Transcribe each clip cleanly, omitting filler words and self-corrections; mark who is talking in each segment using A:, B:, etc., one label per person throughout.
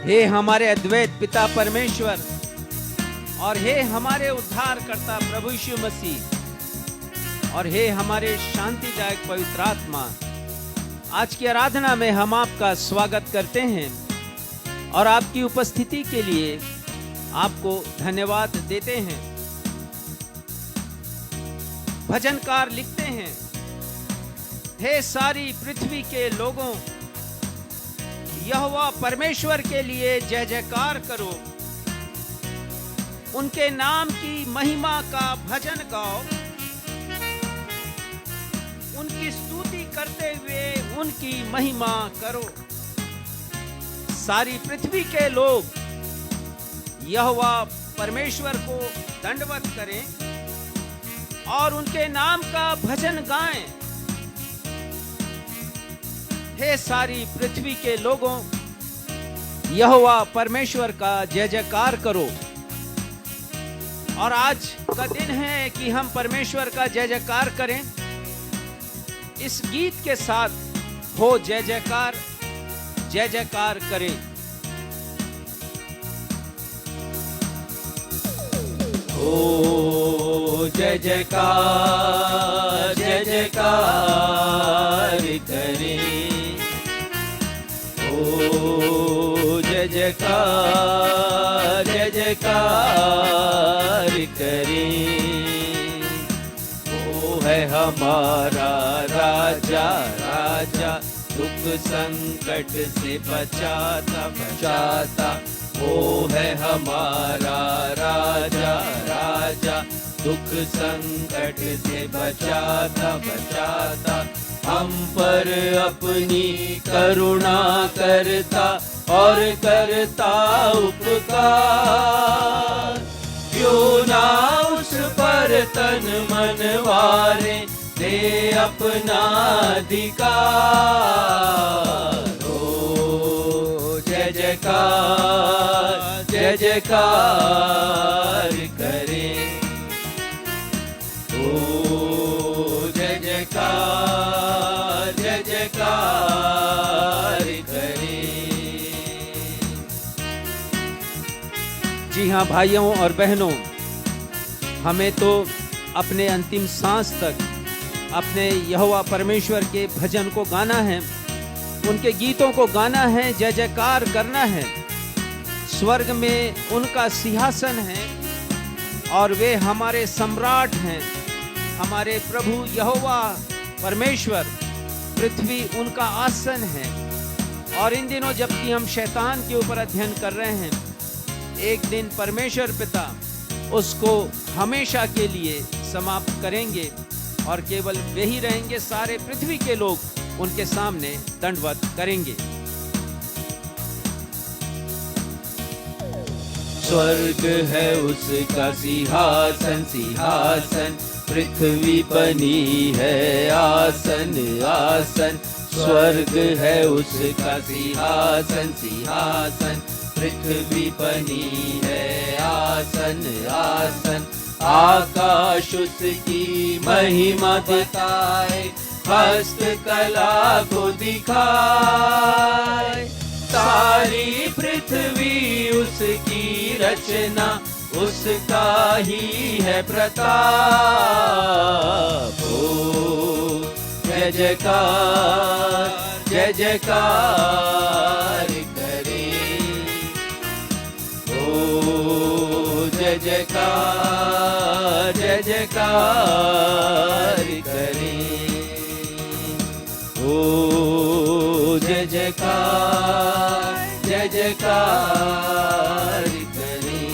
A: हे हमारे अद्वैत पिता परमेश्वर और हे हमारे उद्धारकर्ता प्रभु यीशु मसीह और हे हमारे शांतिदायक पवित्र आत्मा, आज की आराधना में हम आपका स्वागत करते हैं और आपकी उपस्थिति के लिए आपको धन्यवाद देते हैं। भजनकार लिखते हैं, हे सारी पृथ्वी के लोगों, यहोवा परमेश्वर के लिए जय जयकार करो, उनके नाम की महिमा का भजन गाओ, उनकी स्तुति करते हुए उनकी महिमा करो। सारी पृथ्वी के लोग यहोवा परमेश्वर को दंडवत करें और उनके नाम का भजन गाएं। हे सारी पृथ्वी के लोगों, यहोवा परमेश्वर का जय जयकार करो। और आज का दिन है कि हम परमेश्वर का जय जयकार करें। इस गीत के साथ हो जय जयकार, जय जयकार करें।
B: ओ जय जयकार, जय जयकार करें। ओ जय जयकार, जय जयकार करें। वो है हमारा राजा, राजा दुख संकट से बचाता बचाता। वो है हमारा राजा, राजा दुख संकट से बचाता बचाता। हम पर अपनी करुणा करता और करता उपकार। क्यों ना उस पर तन मन वारे, दे अपना अधिकार। ओ जय जयकार, जय जयकार करें। ओ जय जयकार, जय जयकार करें।
A: जी हाँ भाइयों और बहनों, हमें तो अपने अंतिम सांस तक अपने यहोवा परमेश्वर के भजन को गाना है, उनके गीतों को गाना है, जय जयकार करना है। स्वर्ग में उनका सिंहासन है और वे हमारे सम्राट हैं, हमारे प्रभु यहोवा परमेश्वर। पृथ्वी उनका आसन है। और इन दिनों जबकि हम शैतान के ऊपर अध्ययन कर रहे हैं, एक दिन परमेश्वर पिता उसको हमेशा के लिए समाप्त करेंगे और केवल वे ही रहेंगे। सारे पृथ्वी के लोग उनके सामने दंडवत करेंगे।
B: स्वर्ग है उसका सिंहासन, सिंहासन पृथ्वी बनी है आसन, आसन। स्वर्ग है उसका सिंहासन, सिंहासन पृथ्वी बनी है आसन, आसन। आकाश उसकी महिमा बताए, हस्त कला को दिखाए। सारी पृथ्वी उसकी रचना, उसका ही है प्रताप। ओ जय जयकार, जय जयकार करें। ओ जय जयकार, जय जयकार करें। ओ जय जयकार, जय जयकार करें।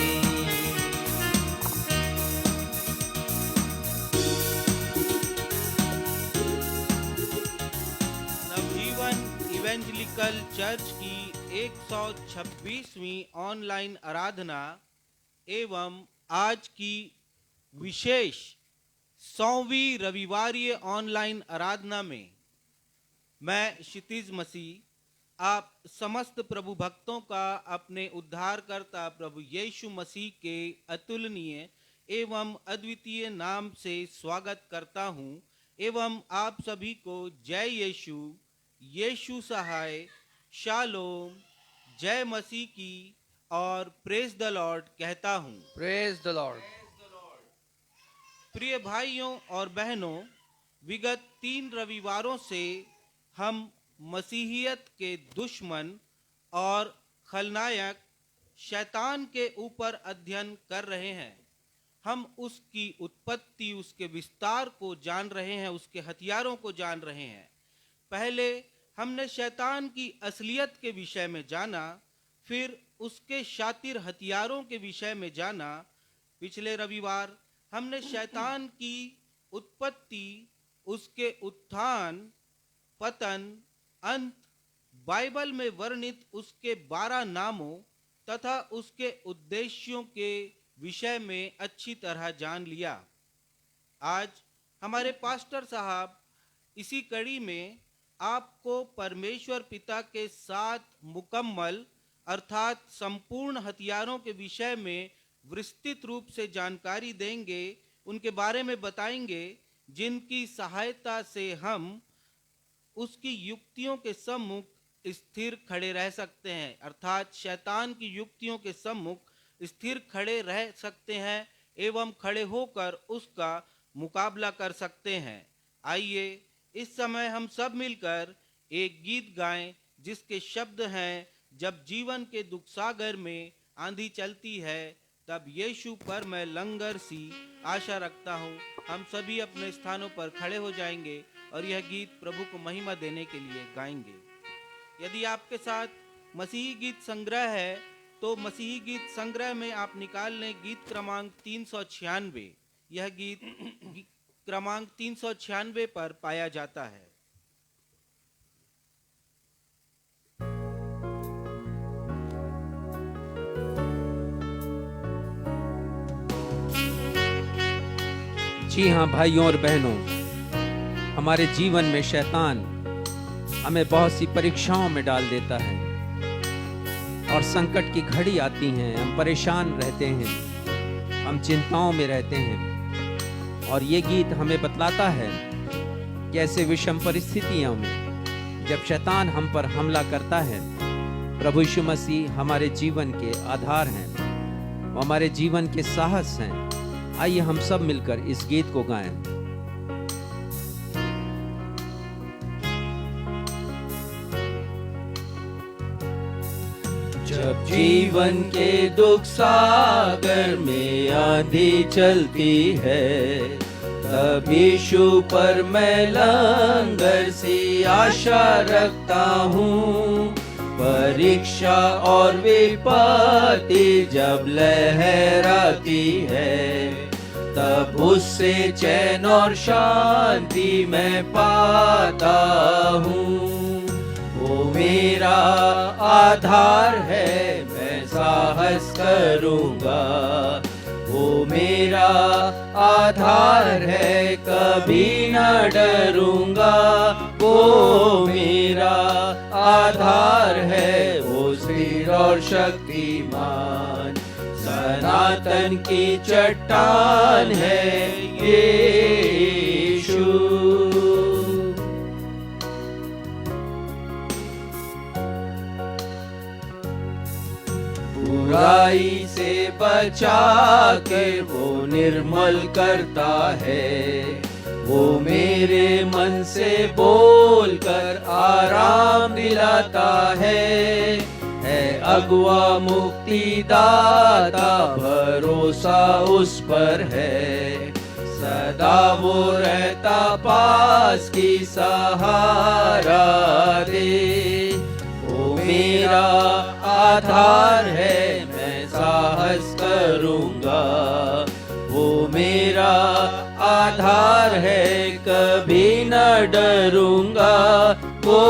C: नवजीवन इवेंजलिकल चर्च की 126वीं ऑनलाइन आराधना एवं आज की विशेष 100वीं रविवारीय ऑनलाइन आराधना में मैं क्षितिज मसीह आप समस्त प्रभु भक्तों का अपने उद्धारकर्ता प्रभु यीशु मसीह के अतुलनीय एवं अद्वितीय नाम से स्वागत करता हूं एवं आप सभी को जय यीशु, यीशु सहाय, शालोम, जय मसीह की और प्रेज द लॉर्ड कहता हूँ।
B: Praise the Lord.
C: प्रिय भाइयों और बहनों, विगत 3 रविवारों से हम मसीहियत के दुश्मन और खलनायक शैतान के ऊपर अध्ययन कर रहे हैं। हम उसकी उत्पत्ति, उसके विस्तार को जान रहे हैं, उसके हथियारों को जान रहे हैं। पहले हमने शैतान की असलियत के विषय में जाना, फिर उसके शातिर हथियारों के विषय में जाना। पिछले रविवार हमने शैतान की उत्पत्ति, उसके उत्थान, पतन, अंत, बाइबल में वर्णित उसके 12 नामों तथा उसके उद्देश्यों के विषय में अच्छी तरह जान लिया। आज हमारे पास्टर साहब इसी कड़ी में आपको परमेश्वर पिता के 7 मुकम्मल अर्थात संपूर्ण हथियारों के विषय में विस्तृत रूप से जानकारी देंगे, उनके बारे में बताएंगे, जिनकी सहायता से हम उसकी युक्तियों के सम्मुख स्थिर खड़े रह सकते हैं, अर्थात शैतान की युक्तियों के सम्मुख स्थिर खड़े रह सकते हैं एवं खड़े होकर उसका मुकाबला कर सकते हैं। आइए इस समय हम सब मिलकर एक गीत गाएं जिसके शब्द हैं, जब जीवन के दुख सागर में आंधी चलती है तब यीशु पर मैं लंगर सी आशा रखता हूँ। हम सभी अपने स्थानों पर खड़े हो जाएंगे और यह गीत प्रभु को महिमा देने के लिए गाएंगे। यदि आपके साथ मसीही गीत संग्रह है तो मसीही गीत संग्रह में आप निकाल लें गीत क्रमांक 396। यह गीत क्रमांक 396 पर पाया जाता है।
A: जी हाँ भाइयों और बहनों, हमारे जीवन में शैतान हमें बहुत सी परीक्षाओं में डाल देता है और संकट की घड़ी आती है, हम परेशान रहते हैं, हम चिंताओं में रहते हैं। और ये गीत हमें बतलाता है कि ऐसे विषम परिस्थितियों में जब शैतान हम पर हमला करता है, प्रभु यीशु मसीह हमारे जीवन के आधार हैं, वो हमारे जीवन के साहस हैं। आइए हम सब मिलकर इस गीत को गाएं।
B: जब जीवन के दुख सागर में आंधी चलती है, तब यीशु पर मैं लंगर सी आशा रखता हूँ। परीक्षा और विपत्ति जब लहराती है, तब उससे चैन और शांति मैं पाता हूँ। वो मेरा आधार है, मैं साहस करूँगा। वो मेरा आधार है, कभी न डरूँगा। वो मेरा आधार है, वो स्थिर और शक्तिमान, सनातन की चट्टान है यीशु। बुराई से बचा के वो निर्मल करता है। वो मेरे मन से बोल कर आराम दिलाता है अगुआ मुक्तिदाता, भरोसा उस पर है। सदा वो रहता पास की सहारा दे। वो मेरा आधार है, मैं साहस करूँगा। वो मेरा आधार है, कभी न डरूँगा। वो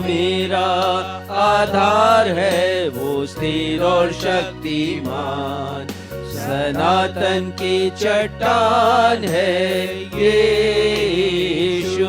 B: मेरा आधार है, वो स्थिर और शक्तिमान, सनातन की चट्टान है यीशु।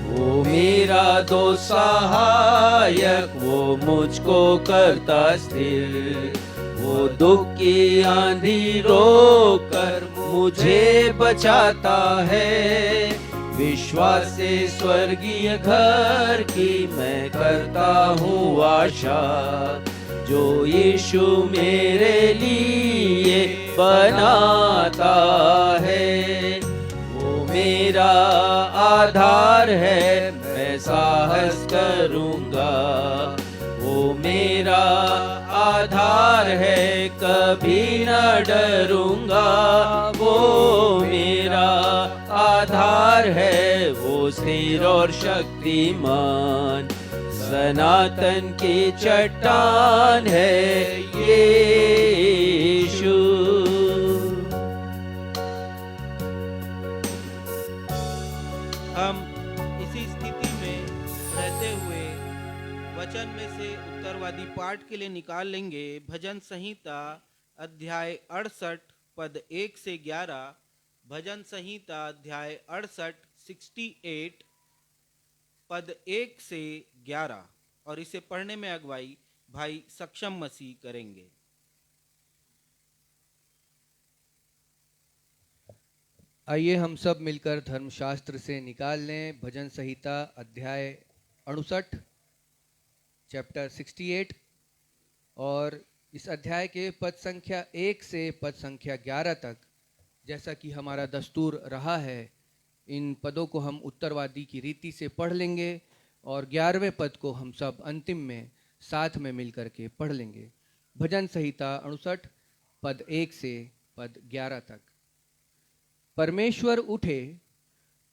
B: वो मेरा दो सहायक, वो मुझको करता स्थिर। वो दुख की आंधी रोक कर मुझे बचाता है। विश्वास से स्वर्गीय घर की मैं करता हूँ आशा, जो यीशु मेरे लिए बनाता है। वो मेरा आधार है, मैं साहस करूँगा। वो मेरा आधार है, कभी न डरूंगा। वो मेरा आधार है, वो स्थिर और शक्तिमान, सनातन की चट्टान है यीशु।
C: हम इसी स्थिति में रहते हुए वचन में से उत्तरवादी पाठ के लिए निकाल लेंगे भजन संहिता अध्याय 68 पद 1 से 11। भजन संहिता अध्याय 68 68 पद 1 से 11, और इसे पढ़ने में अगुवाई भाई सक्षम मसीह करेंगे।
D: आइए हम सब मिलकर धर्मशास्त्र से निकाल लें भजन संहिता अध्याय 68 चैप्टर 68, और इस अध्याय के पद संख्या 1 से पद संख्या 11 तक, जैसा कि हमारा दस्तूर रहा है, इन पदों को हम उत्तरवादी की रीति से पढ़ लेंगे और 11वें पद को हम सब अंतिम में साथ में मिलकर के पढ़ लेंगे। भजन संहिता 68 पद 1 से पद 11 तक। परमेश्वर उठे,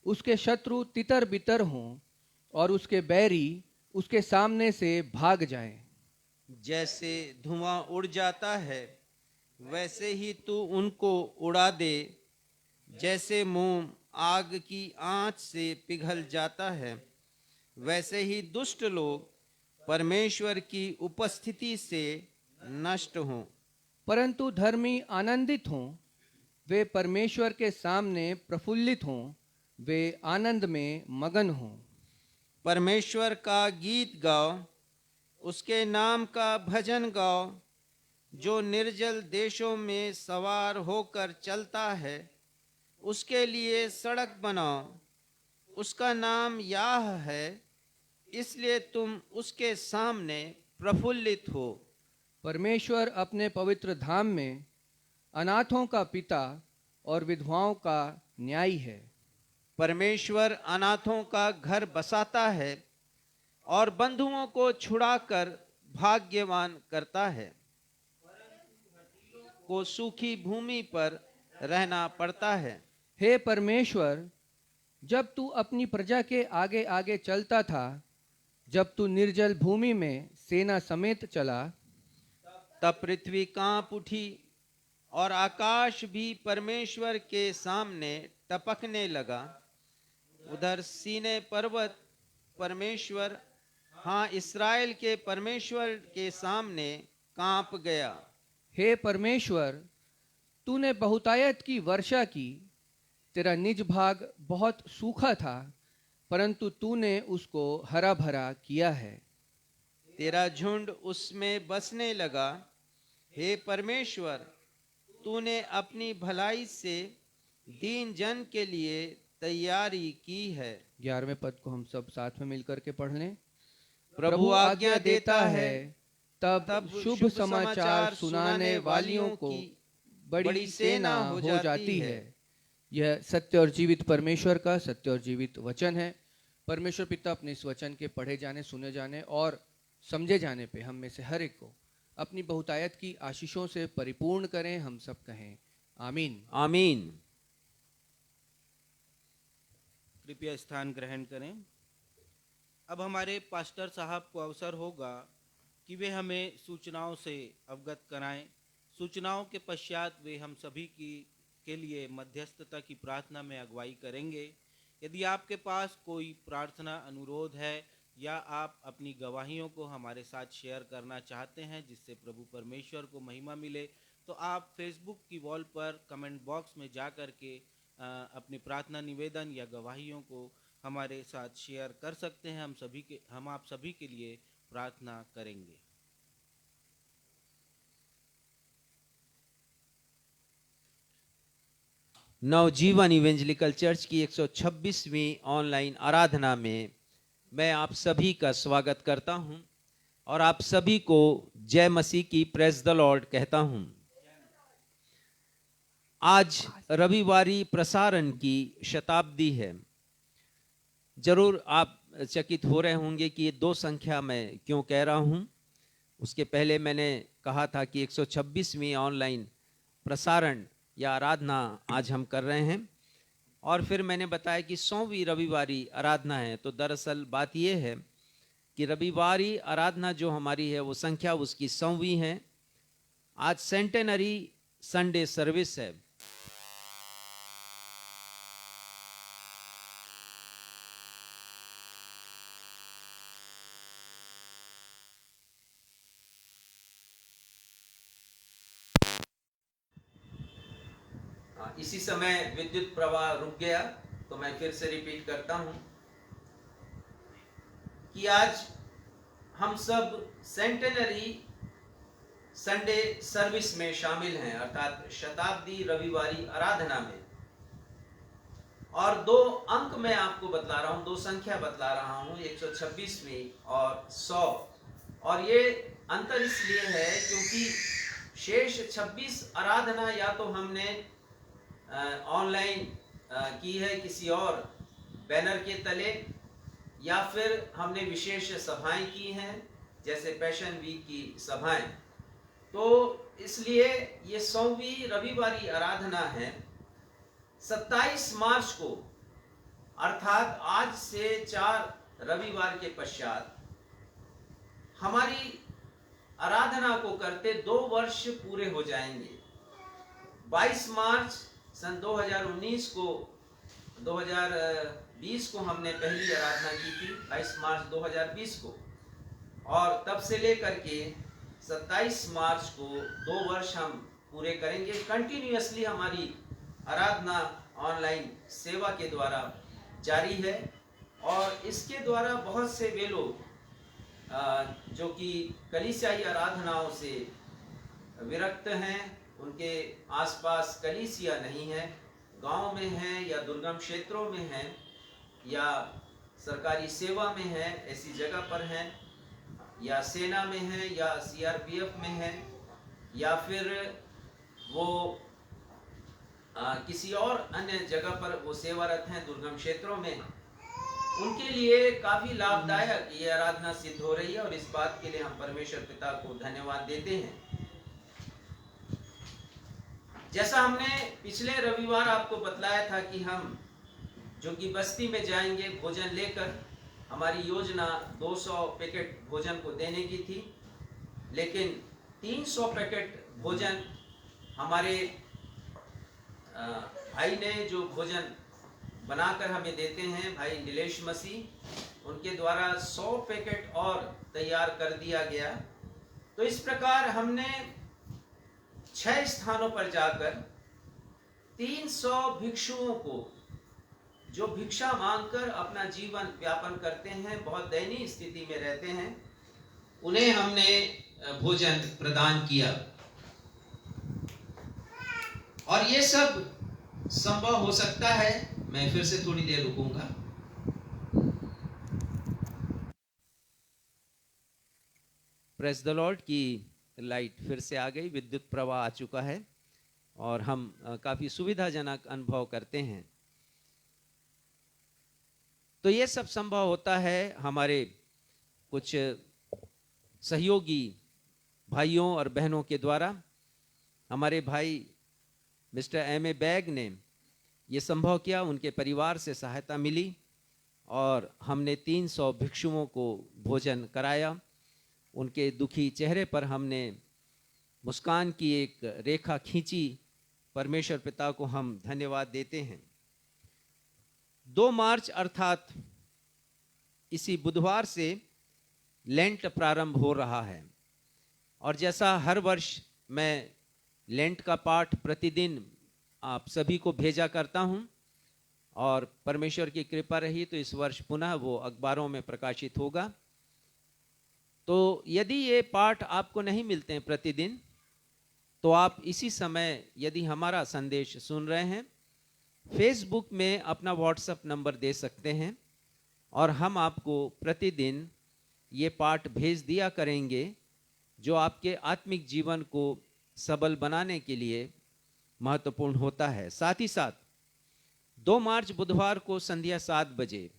D: उसके शत्रु तितर बितर हों और उसके बैरी उसके सामने से भाग जाएं।
A: जैसे धुआं उड़ जाता है वैसे ही तू उनको उड़ा दे, जैसे मोम आग की आंच से पिघल जाता है, वैसे ही दुष्ट लोग परमेश्वर की उपस्थिति से नष्ट हों।
D: परंतु धर्मी आनंदित हों, वे परमेश्वर के सामने प्रफुल्लित हों, वे आनंद में मगन हों।
A: परमेश्वर का गीत गाओ, उसके नाम का भजन गाओ। जो निर्जल देशों में सवार होकर चलता है, उसके लिए सड़क बनाओ। उसका नाम याह है, इसलिए तुम उसके सामने प्रफुल्लित हो।
D: परमेश्वर अपने पवित्र धाम में अनाथों का पिता और विधवाओं का न्यायी है।
A: परमेश्वर अनाथों का घर बसाता है और बंधुओं को छुड़ाकर भाग्यवान करता है। को सूखी भूमि पर रहना पड़ता है।
D: हे परमेश्वर, जब तू अपनी प्रजा के आगे आगे चलता था, जब तू निर्जल भूमि में सेना समेत चला,
A: तब पृथ्वी कांप उठी और आकाश भी परमेश्वर के सामने टपकने लगा। उधर सीने पर्वत परमेश्वर, हाँ, इस्राएल के परमेश्वर के सामने कांप गया।
D: हे परमेश्वर, तूने बहुतायत की वर्षा की, तेरा निज भाग बहुत सूखा था, परंतु तूने उसको हरा भरा किया है।
A: तेरा झुंड उसमें बसने लगा। हे परमेश्वर, तूने अपनी भलाई से दीन जन के लिए तैयारी की है।
D: 11वें पद को हम सब साथ में मिलकर के पढ़ लें।
A: प्रभु आज्ञा देता है,
D: तब शुभ समाचार सुनाने वालियों को बड़ी सेना हो जाती है। यह सत्य और जीवित परमेश्वर का सत्य और जीवित वचन है। परमेश्वर पिता अपने इस वचन के पढ़े जाने, सुने जाने और समझे जाने पे हम में से हर एक को अपनी बहुतायत की आशीषों से परिपूर्ण करें। हम सब कहें आमीन।
A: आमीन।
C: कृपया स्थान ग्रहण करें। अब हमारे पास्टर साहब को अवसर होगा कि वे हमें सूचनाओं से अवगत कराएं। सूचनाओं के पश्चात वे हम सभी के लिए मध्यस्थता की प्रार्थना में अगुवाई करेंगे। यदि आपके पास कोई प्रार्थना अनुरोध है या आप अपनी गवाहियों को हमारे साथ शेयर करना चाहते हैं जिससे प्रभु परमेश्वर को महिमा मिले, तो आप फेसबुक की वॉल पर कमेंट बॉक्स में जा कर के अपनी प्रार्थना निवेदन या गवाहियों को हमारे साथ शेयर कर सकते हैं। हम आप सभी के लिए प्रार्थना करेंगे।
A: नवजीवन इवेंजलिकल चर्च की 126वीं ऑनलाइन आराधना में मैं आप सभी का स्वागत करता हूं और आप सभी को जय मसीह की प्रेज द लॉर्ड कहता हूं। आज रविवारी प्रसारण की शताब्दी है। जरूर आप चकित हो रहे होंगे कि ये 2 संख्या मैं क्यों कह रहा हूं। उसके पहले मैंने कहा था कि 126वीं ऑनलाइन प्रसारण या आराधना आज हम कर रहे हैं और फिर मैंने बताया कि 100वीं रविवारी आराधना है। तो दरअसल बात यह है कि रविवारी आराधना जो हमारी है वो संख्या उसकी 100वीं है। आज सेंटेनरी संडे सर्विस है। इसी समय विद्युत प्रवाह रुक गया तो मैं फिर से रिपीट करता हूं कि आज हम सब सेंटेनरी संडे सर्विस में शामिल हैं, अर्थात शताब्दी रविवारी आराधना में। और 2 अंक मैं आपको बतला रहा हूं, 2 संख्या बतला रहा हूं, 126वीं और 100। और ये अंतर इसलिए है क्योंकि शेष 26 आराधना या तो हमने ऑनलाइन की है किसी और बैनर के तले, या फिर हमने विशेष सभाएं की हैं जैसे पैशन वीक की सभाएं। तो इसलिए ये 100वीं रविवारी आराधना है। 27 मार्च को अर्थात आज से 4 रविवार के पश्चात हमारी आराधना को करते 2 वर्ष पूरे हो जाएंगे। 22 मार्च सन 2020 को हमने पहली आराधना की थी, 22 मार्च 2020 को, और तब से लेकर के 27 मार्च को 2 वर्ष हम पूरे करेंगे। कंटिन्यूअसली हमारी आराधना ऑनलाइन सेवा के द्वारा जारी है और इसके द्वारा बहुत से वे लोग जो कि कलीसियाई आराधनाओं से विरक्त हैं, उनके आसपास कलीसिया नहीं है, गांव में हैं या दुर्गम क्षेत्रों में हैं या सरकारी सेवा में हैं, ऐसी जगह पर हैं, या सेना में हैं या सीआरपीएफ में हैं, या फिर वो किसी और अन्य जगह पर वो सेवारत हैं दुर्गम क्षेत्रों में। उनके लिए काफ़ी लाभदायक ये आराधना सिद्ध हो रही है और इस बात के लिए हम परमेश्वर पिता को धन्यवाद देते हैं। जैसा हमने पिछले रविवार आपको बतलाया था कि हम जो कि बस्ती में जाएंगे भोजन लेकर, हमारी योजना 200 पैकेट भोजन को देने की थी, लेकिन 300 पैकेट भोजन हमारे भाई ने जो भोजन बनाकर हमें देते हैं, भाई नीलेश मसीह, उनके द्वारा 100 पैकेट और तैयार कर दिया गया। तो इस प्रकार हमने 6 स्थानों पर जाकर 300 भिक्षुओं को जो भिक्षा मांगकर अपना जीवन व्यापन करते हैं, बहुत दयनीय स्थिति में रहते हैं, उन्हें हमने भोजन प्रदान किया। और ये सब संभव हो सकता है, मैं फिर से थोड़ी देर रुकूंगा। प्रेज द लॉर्ड की लाइट फिर से आ गई, विद्युत प्रवाह आ चुका है और हम काफी सुविधाजनक अनुभव करते हैं। तो ये सब संभव होता है हमारे कुछ सहयोगी भाइयों और बहनों के द्वारा। हमारे भाई मिस्टर एम ए बैग ने ये संभव किया, उनके परिवार से सहायता मिली और हमने 300 भिक्षुओं को भोजन कराया। उनके दुखी चेहरे पर हमने मुस्कान की एक रेखा खींची। परमेश्वर पिता को हम धन्यवाद देते हैं। 2 मार्च अर्थात इसी बुधवार से लेंट प्रारंभ हो रहा है और जैसा हर वर्ष मैं लेंट का पाठ प्रतिदिन आप सभी को भेजा करता हूं और परमेश्वर की कृपा रही तो इस वर्ष पुनः वो अखबारों में प्रकाशित होगा। तो यदि ये पाठ आपको नहीं मिलते हैं प्रतिदिन, तो आप इसी समय यदि हमारा संदेश सुन रहे हैं फेसबुक में अपना व्हाट्सएप नंबर दे सकते हैं और हम आपको प्रतिदिन ये पाठ भेज दिया करेंगे जो आपके आत्मिक जीवन को सबल बनाने के लिए महत्वपूर्ण होता है। साथ ही साथ 2 मार्च बुधवार को संध्या 7 बजे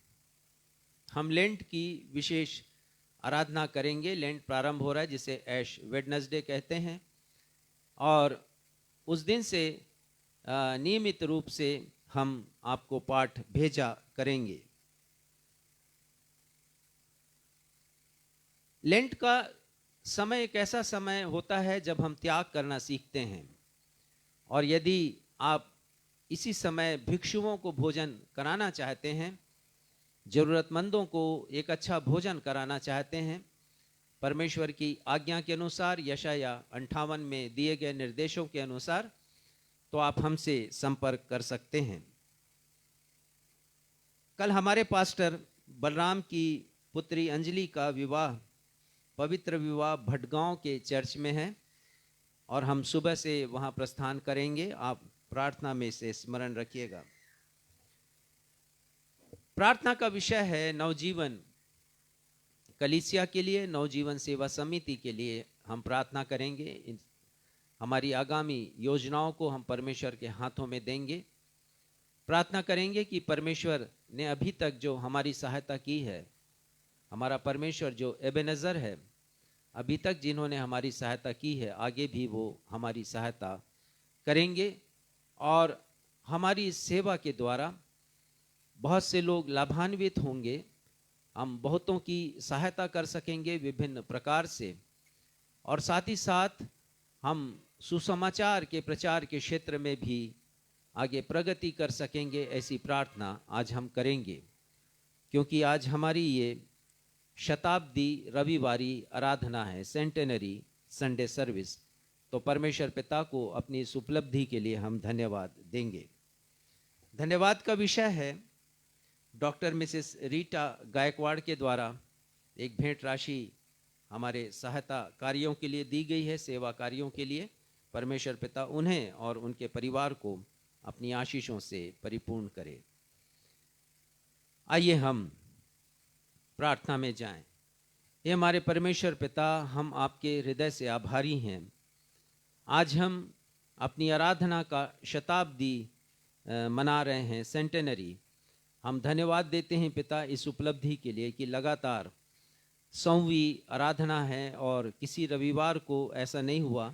A: हम लेंट की विशेष आराधना करेंगे। लेंट प्रारंभ हो रहा है जिसे ऐश वेडनेसडे कहते हैं, और उस दिन से नियमित रूप से हम आपको पाठ भेजा करेंगे। लेंट का समय एक ऐसा समय होता है जब हम त्याग करना सीखते हैं, और यदि आप इसी समय भिक्षुओं को भोजन कराना चाहते हैं, जरूरतमंदों को एक अच्छा भोजन कराना चाहते हैं, परमेश्वर की आज्ञा के अनुसार यशाया 58 में दिए गए निर्देशों के अनुसार, तो आप हमसे संपर्क कर सकते हैं। कल हमारे पास्टर बलराम की पुत्री अंजलि का विवाह, पवित्र विवाह भटगांव के चर्च में है, और हम सुबह से वहां प्रस्थान करेंगे। आप प्रार्थना में से स्मरण रखिएगा। प्रार्थना का विषय है नवजीवन कलीसिया के लिए, नवजीवन सेवा समिति के लिए हम प्रार्थना करेंगे। हमारी आगामी योजनाओं को हम परमेश्वर के हाथों में देंगे। प्रार्थना करेंगे कि परमेश्वर ने अभी तक जो हमारी सहायता की है, हमारा परमेश्वर जो एबेनेज़र है, अभी तक जिन्होंने हमारी सहायता की है, आगे भी वो हमारी सहायता करेंगे, और हमारी इस सेवा के द्वारा बहुत से लोग लाभान्वित होंगे। हम बहुतों की सहायता कर सकेंगे विभिन्न प्रकार से, और साथ ही साथ हम सुसमाचार के प्रचार के क्षेत्र में भी आगे प्रगति कर सकेंगे। ऐसी प्रार्थना आज हम करेंगे, क्योंकि आज हमारी ये शताब्दी रविवारी आराधना है, सेंटेनरी संडे सर्विस। तो परमेश्वर पिता को अपनी इस उपलब्धि के लिए हम धन्यवाद देंगे। धन्यवाद का विषय है डॉक्टर मिसेस रीटा गायकवाड़ के द्वारा एक भेंट राशि हमारे सहायता कार्यों के लिए दी गई है, सेवा कार्यों के लिए। परमेश्वर पिता उन्हें और उनके परिवार को अपनी आशीषों से परिपूर्ण करे। आइए हम प्रार्थना में जाएं। ये हमारे परमेश्वर पिता, हम आपके हृदय से आभारी हैं। आज हम अपनी आराधना का शताब्दी मना रहे हैं, सेंटेनरी। हम धन्यवाद देते हैं पिता इस उपलब्धि के लिए कि लगातार 100वीं आराधना है, और किसी रविवार को ऐसा नहीं हुआ,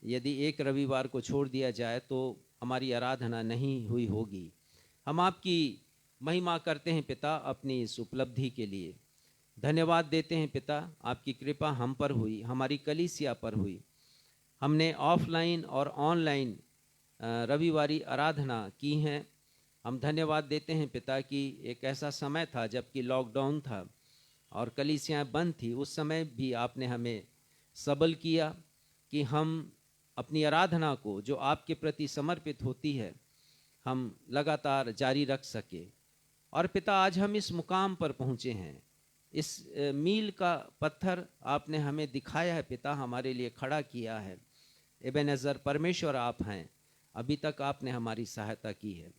A: यदि एक रविवार को छोड़ दिया जाए तो हमारी आराधना नहीं हुई होगी। हम आपकी महिमा करते हैं पिता अपनी इस उपलब्धि के लिए। धन्यवाद देते हैं पिता, आपकी कृपा हम पर हुई, हमारी कलीसिया पर हुई। हमने ऑफलाइन और ऑनलाइन रविवारी आराधना की हैं। हम धन्यवाद देते हैं पिता कि एक ऐसा समय था जबकि लॉकडाउन था और कलीसियाँ बंद थी, उस समय भी आपने हमें सबल किया कि हम अपनी आराधना को जो आपके प्रति समर्पित होती है, हम लगातार जारी रख सके। और पिता आज हम इस मुकाम पर पहुँचे हैं, इस मील का पत्थर आपने हमें दिखाया है पिता, हमारे लिए खड़ा किया है। एबेनेज़र परमेश्वर आप हैं, अभी तक आपने हमारी सहायता की है।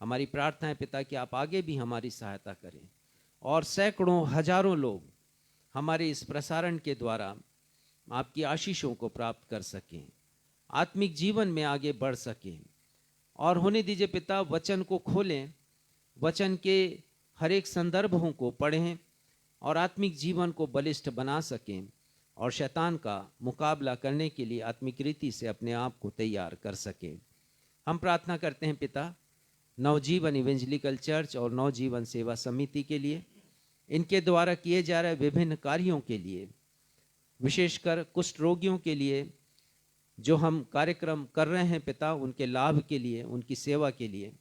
A: हमारी प्रार्थना है पिता कि आप आगे भी हमारी सहायता करें, और सैकड़ों हजारों लोग हमारे इस प्रसारण के द्वारा आपकी आशीषों को प्राप्त कर सकें, आत्मिक जीवन में आगे बढ़ सकें। और होने दीजिए पिता, वचन को खोलें, वचन के हर एक संदर्भों को पढ़ें और आत्मिक जीवन को बलिष्ठ बना सकें, और शैतान का मुकाबला करने के लिए आत्मिक रीति से अपने आप को तैयार कर सकें। हम प्रार्थना करते हैं पिता नवजीवन इवेंजलिकल चर्च और नवजीवन सेवा समिति के लिए, इनके द्वारा किए जा रहे विभिन्न कार्यों के लिए, विशेषकर कुष्ठ रोगियों के लिए जो हम कार्यक्रम कर रहे हैं पिता, उनके लाभ के लिए, उनकी सेवा के लिए,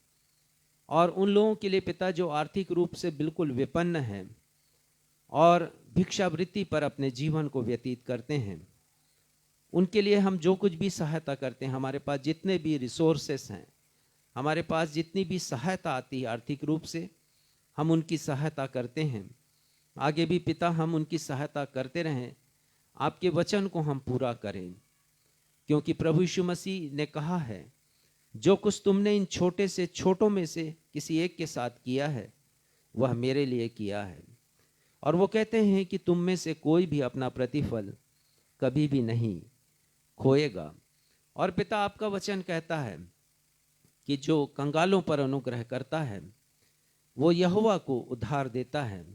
A: और उन लोगों के लिए पिता जो आर्थिक रूप से बिल्कुल विपन्न हैं और भिक्षावृत्ति पर अपने जीवन को व्यतीत करते हैं, उनके लिए हम जो कुछ भी सहायता करते हैं, हमारे पास जितने भी रिसोर्सेस हैं, हमारे पास जितनी भी सहायता आती है आर्थिक रूप से, हम उनकी सहायता करते हैं। आगे भी पिता हम उनकी सहायता करते रहें, आपके वचन को हम पूरा करें, क्योंकि प्रभु यीशु मसीह ने कहा है जो कुछ तुमने इन छोटे से छोटों में से किसी एक के साथ किया है वह मेरे लिए किया है। और वो कहते हैं कि तुम में से कोई भी अपना प्रतिफल कभी भी नहीं खोएगा। और पिता आपका वचन कहता है कि जो कंगालों पर अनुग्रह करता है वो यहोवा को उद्धार देता है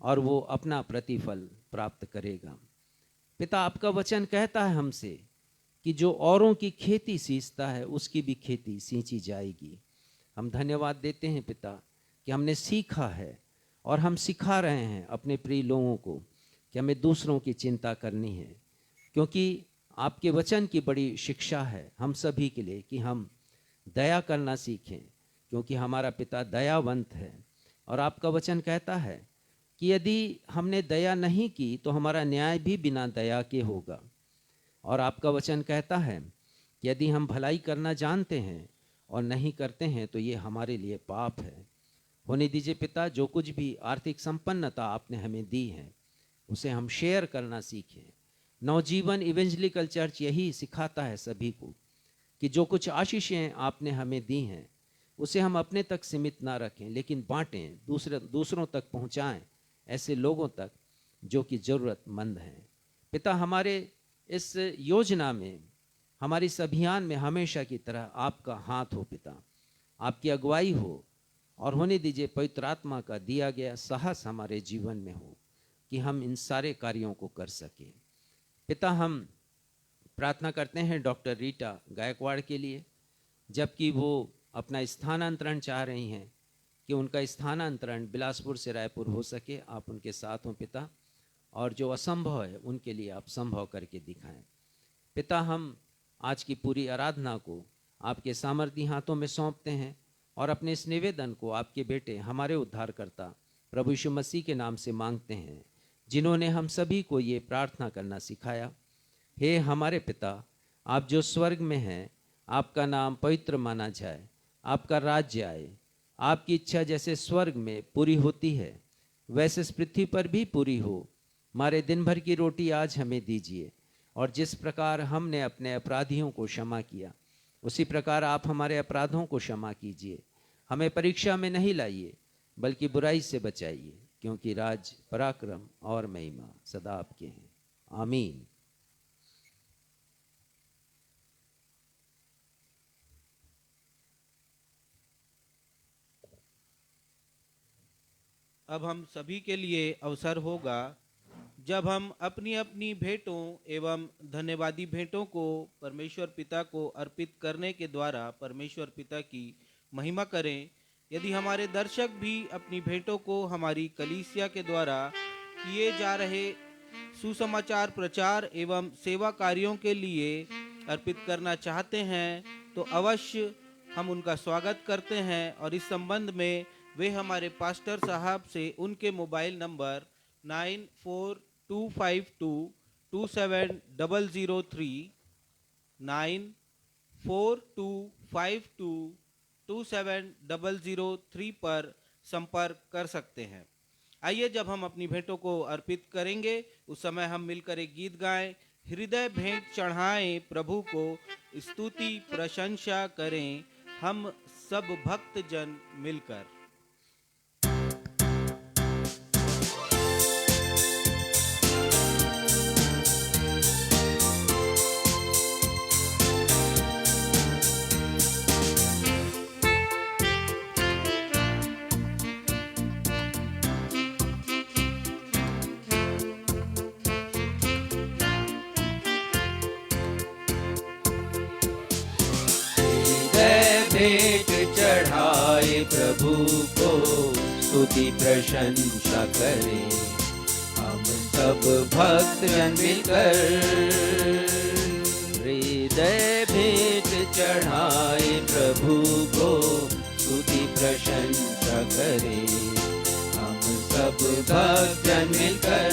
A: और वो अपना प्रतिफल प्राप्त करेगा। पिता आपका वचन कहता है हमसे कि जो औरों की खेती सींचता है उसकी भी खेती सींची जाएगी। हम धन्यवाद देते हैं पिता कि हमने सीखा है और हम सिखा रहे हैं अपने प्रिय लोगों को कि हमें दूसरों की चिंता करनी है, क्योंकि आपके वचन की बड़ी शिक्षा है हम सभी के लिए कि हम दया करना सीखें, क्योंकि हमारा पिता दयावंत है। और आपका वचन कहता है कि यदि हमने दया नहीं की तो हमारा न्याय भी बिना दया के होगा। और आपका वचन कहता है कि यदि हम भलाई करना जानते हैं और नहीं करते हैं तो ये हमारे लिए पाप है। होने दीजिए पिता, जो कुछ भी आर्थिक संपन्नता आपने हमें दी है उसे हम शेयर करना सीखें। नवजीवन इवेंजलिकल चर्च यही सिखाता है सभी को कि जो कुछ आशीषें आपने हमें दी हैं उसे हम अपने तक सीमित ना रखें, लेकिन बांटें, दूसरों तक पहुंचाएं, ऐसे लोगों तक जो कि ज़रूरतमंद हैं। पिता, हमारे इस योजना में, हमारे इस अभियान में हमेशा की तरह आपका हाथ हो पिता, आपकी अगुवाई हो, और होने दीजिए पवित्र आत्मा का दिया गया साहस हमारे जीवन में हो कि हम इन सारे कार्यों को कर सकें। पिता, हम प्रार्थना करते हैं डॉक्टर रीटा गायकवाड़ के लिए, जबकि वो अपना स्थानांतरण चाह रही हैं कि उनका स्थानांतरण बिलासपुर से रायपुर हो सके। आप उनके साथ हों पिता, और जो असंभव है उनके लिए आप संभव करके दिखाएं। पिता, हम आज की पूरी आराधना को आपके सामर्थी हाथों में सौंपते हैं और अपने इस निवेदन को आपके बेटे हमारे उद्धारकर्ता प्रभु यीशु मसीह के नाम से मांगते हैं, जिन्होंने हम सभी को ये प्रार्थना करना सिखाया। हे हमारे पिता, आप जो स्वर्ग में हैं, आपका नाम पवित्र माना जाए, आपका राज्य आए, आपकी इच्छा जैसे स्वर्ग में पूरी होती है वैसे इस पृथ्वी पर भी पूरी हो। हमारे दिन भर की रोटी आज हमें दीजिए, और जिस प्रकार हमने अपने अपराधियों को क्षमा किया उसी प्रकार आप हमारे अपराधों को क्षमा कीजिए। हमें परीक्षा में नहीं लाइए बल्कि बुराई से बचाइए, क्योंकि राज, पराक्रम और महिमा सदा आपके हैं। आमीन।
C: अब हम सभी के लिए अवसर होगा जब हम अपनी अपनी भेंटों एवं धन्यवादी भेंटों को परमेश्वर पिता को अर्पित करने के द्वारा परमेश्वर पिता की महिमा करें। यदि हमारे दर्शक भी अपनी भेंटों को हमारी कलीसिया के द्वारा किए जा रहे सुसमाचार प्रचार एवं सेवा कार्यों के लिए अर्पित करना चाहते हैं तो अवश्य हम उनका स्वागत करते हैं। और इस संबंध में वे हमारे पास्टर साहब से उनके मोबाइल नंबर 9425227003 9425227003 पर संपर्क कर सकते हैं। आइए, जब हम अपनी भेंटों को अर्पित करेंगे उस समय हम मिलकर एक गीत गाएं। हृदय भेंट चढ़ाएं प्रभु को, स्तुति प्रशंसा करें हम सब भक्त जन मिलकर।
B: भेंट चढ़ाए प्रभु को, स्तुति प्रशंसा करें हम सब भक्त जन मिलकर। हृदय भेंट चढ़ाए प्रभु को, स्तुति प्रशंसा करें हम सब भक्त जन मिलकर।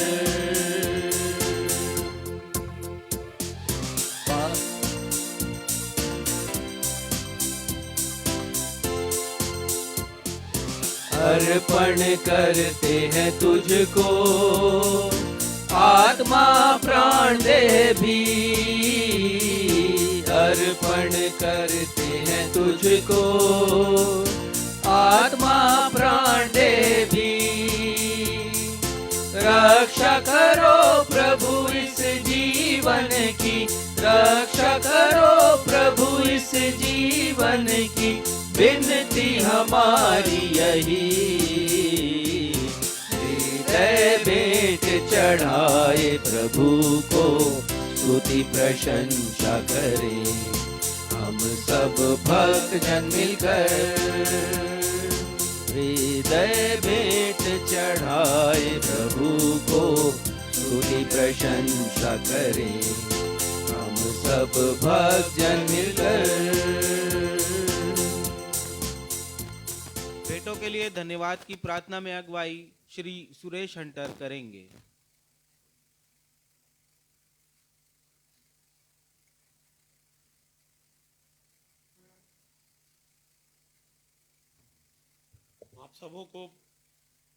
B: अर्पण करते हैं तुझको, आत्मा प्राण देह भी। अर्पण करते हैं तुझको, आत्मा प्राण दे भी। रक्षा करो प्रभु इस जीवन की, रक्षा करो प्रभु इस जीवन की, विनती हमारी यही। हृदय भेंट चढ़ाए प्रभु को, स्तुति प्रशंसा करें हम सब भक्त जन मिलकर। हृदय भेंट चढ़ाए प्रभु को, स्तुति प्रशंसा करें हम सब भक्त जन मिलकर।
C: भेंटों के लिए धन्यवाद की प्रार्थना में अगुवाई श्री सुरेश हंटर करेंगे।
E: आप सबों को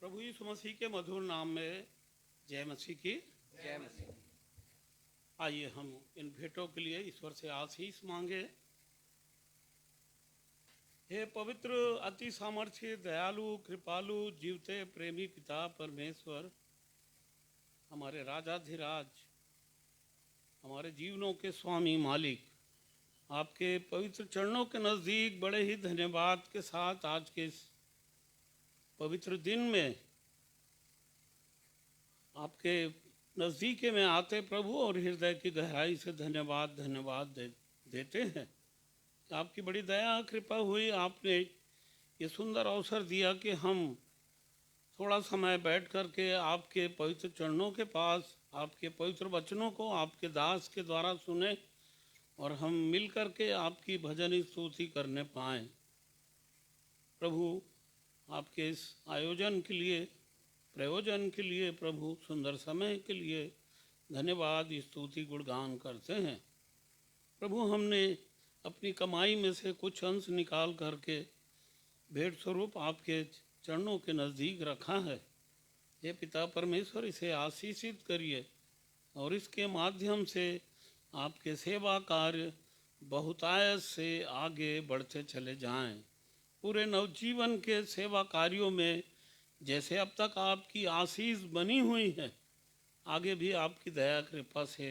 E: प्रभु यीशु मसीह के मधुर नाम में जय मसीह की।
C: जय मसीह।
E: आइए हम इन भेंटों के लिए ईश्वर से आशीष मांगे। हे पवित्र, अति सामर्थ्य, दयालु, कृपालु, जीवते प्रेमी पिता परमेश्वर, हमारे राजाधिराज, हमारे जीवनों के स्वामी मालिक, आपके पवित्र चरणों के नज़दीक बड़े ही धन्यवाद के साथ आज के इस पवित्र दिन में आपके नज़दीक में आते प्रभु, और हृदय की गहराई से धन्यवाद देते हैं। आपकी बड़ी दया कृपा हुई, आपने ये सुंदर अवसर दिया कि हम थोड़ा समय बैठ कर के आपके पवित्र चरणों के पास आपके पवित्र वचनों को आपके दास के द्वारा सुने, और हम मिल कर के आपकी भजन स्तुति करने पाएँ। प्रभु, आपके इस आयोजन के लिए, प्रयोजन के लिए, प्रभु सुंदर समय के लिए धन्यवाद स्तुति गुणगान करते हैं। प्रभु, हमने अपनी कमाई में से कुछ अंश निकाल करके भेंट स्वरूप आपके चरणों के नज़दीक रखा है। हे पिता परमेश्वर, इसे आशीषित करिए और इसके माध्यम से आपके सेवा कार्य बहुतायत से आगे बढ़ते चले जाएं। पूरे नवजीवन के सेवा कार्यों में जैसे अब तक आपकी आशीष बनी हुई है, आगे भी आपकी दया कृपा से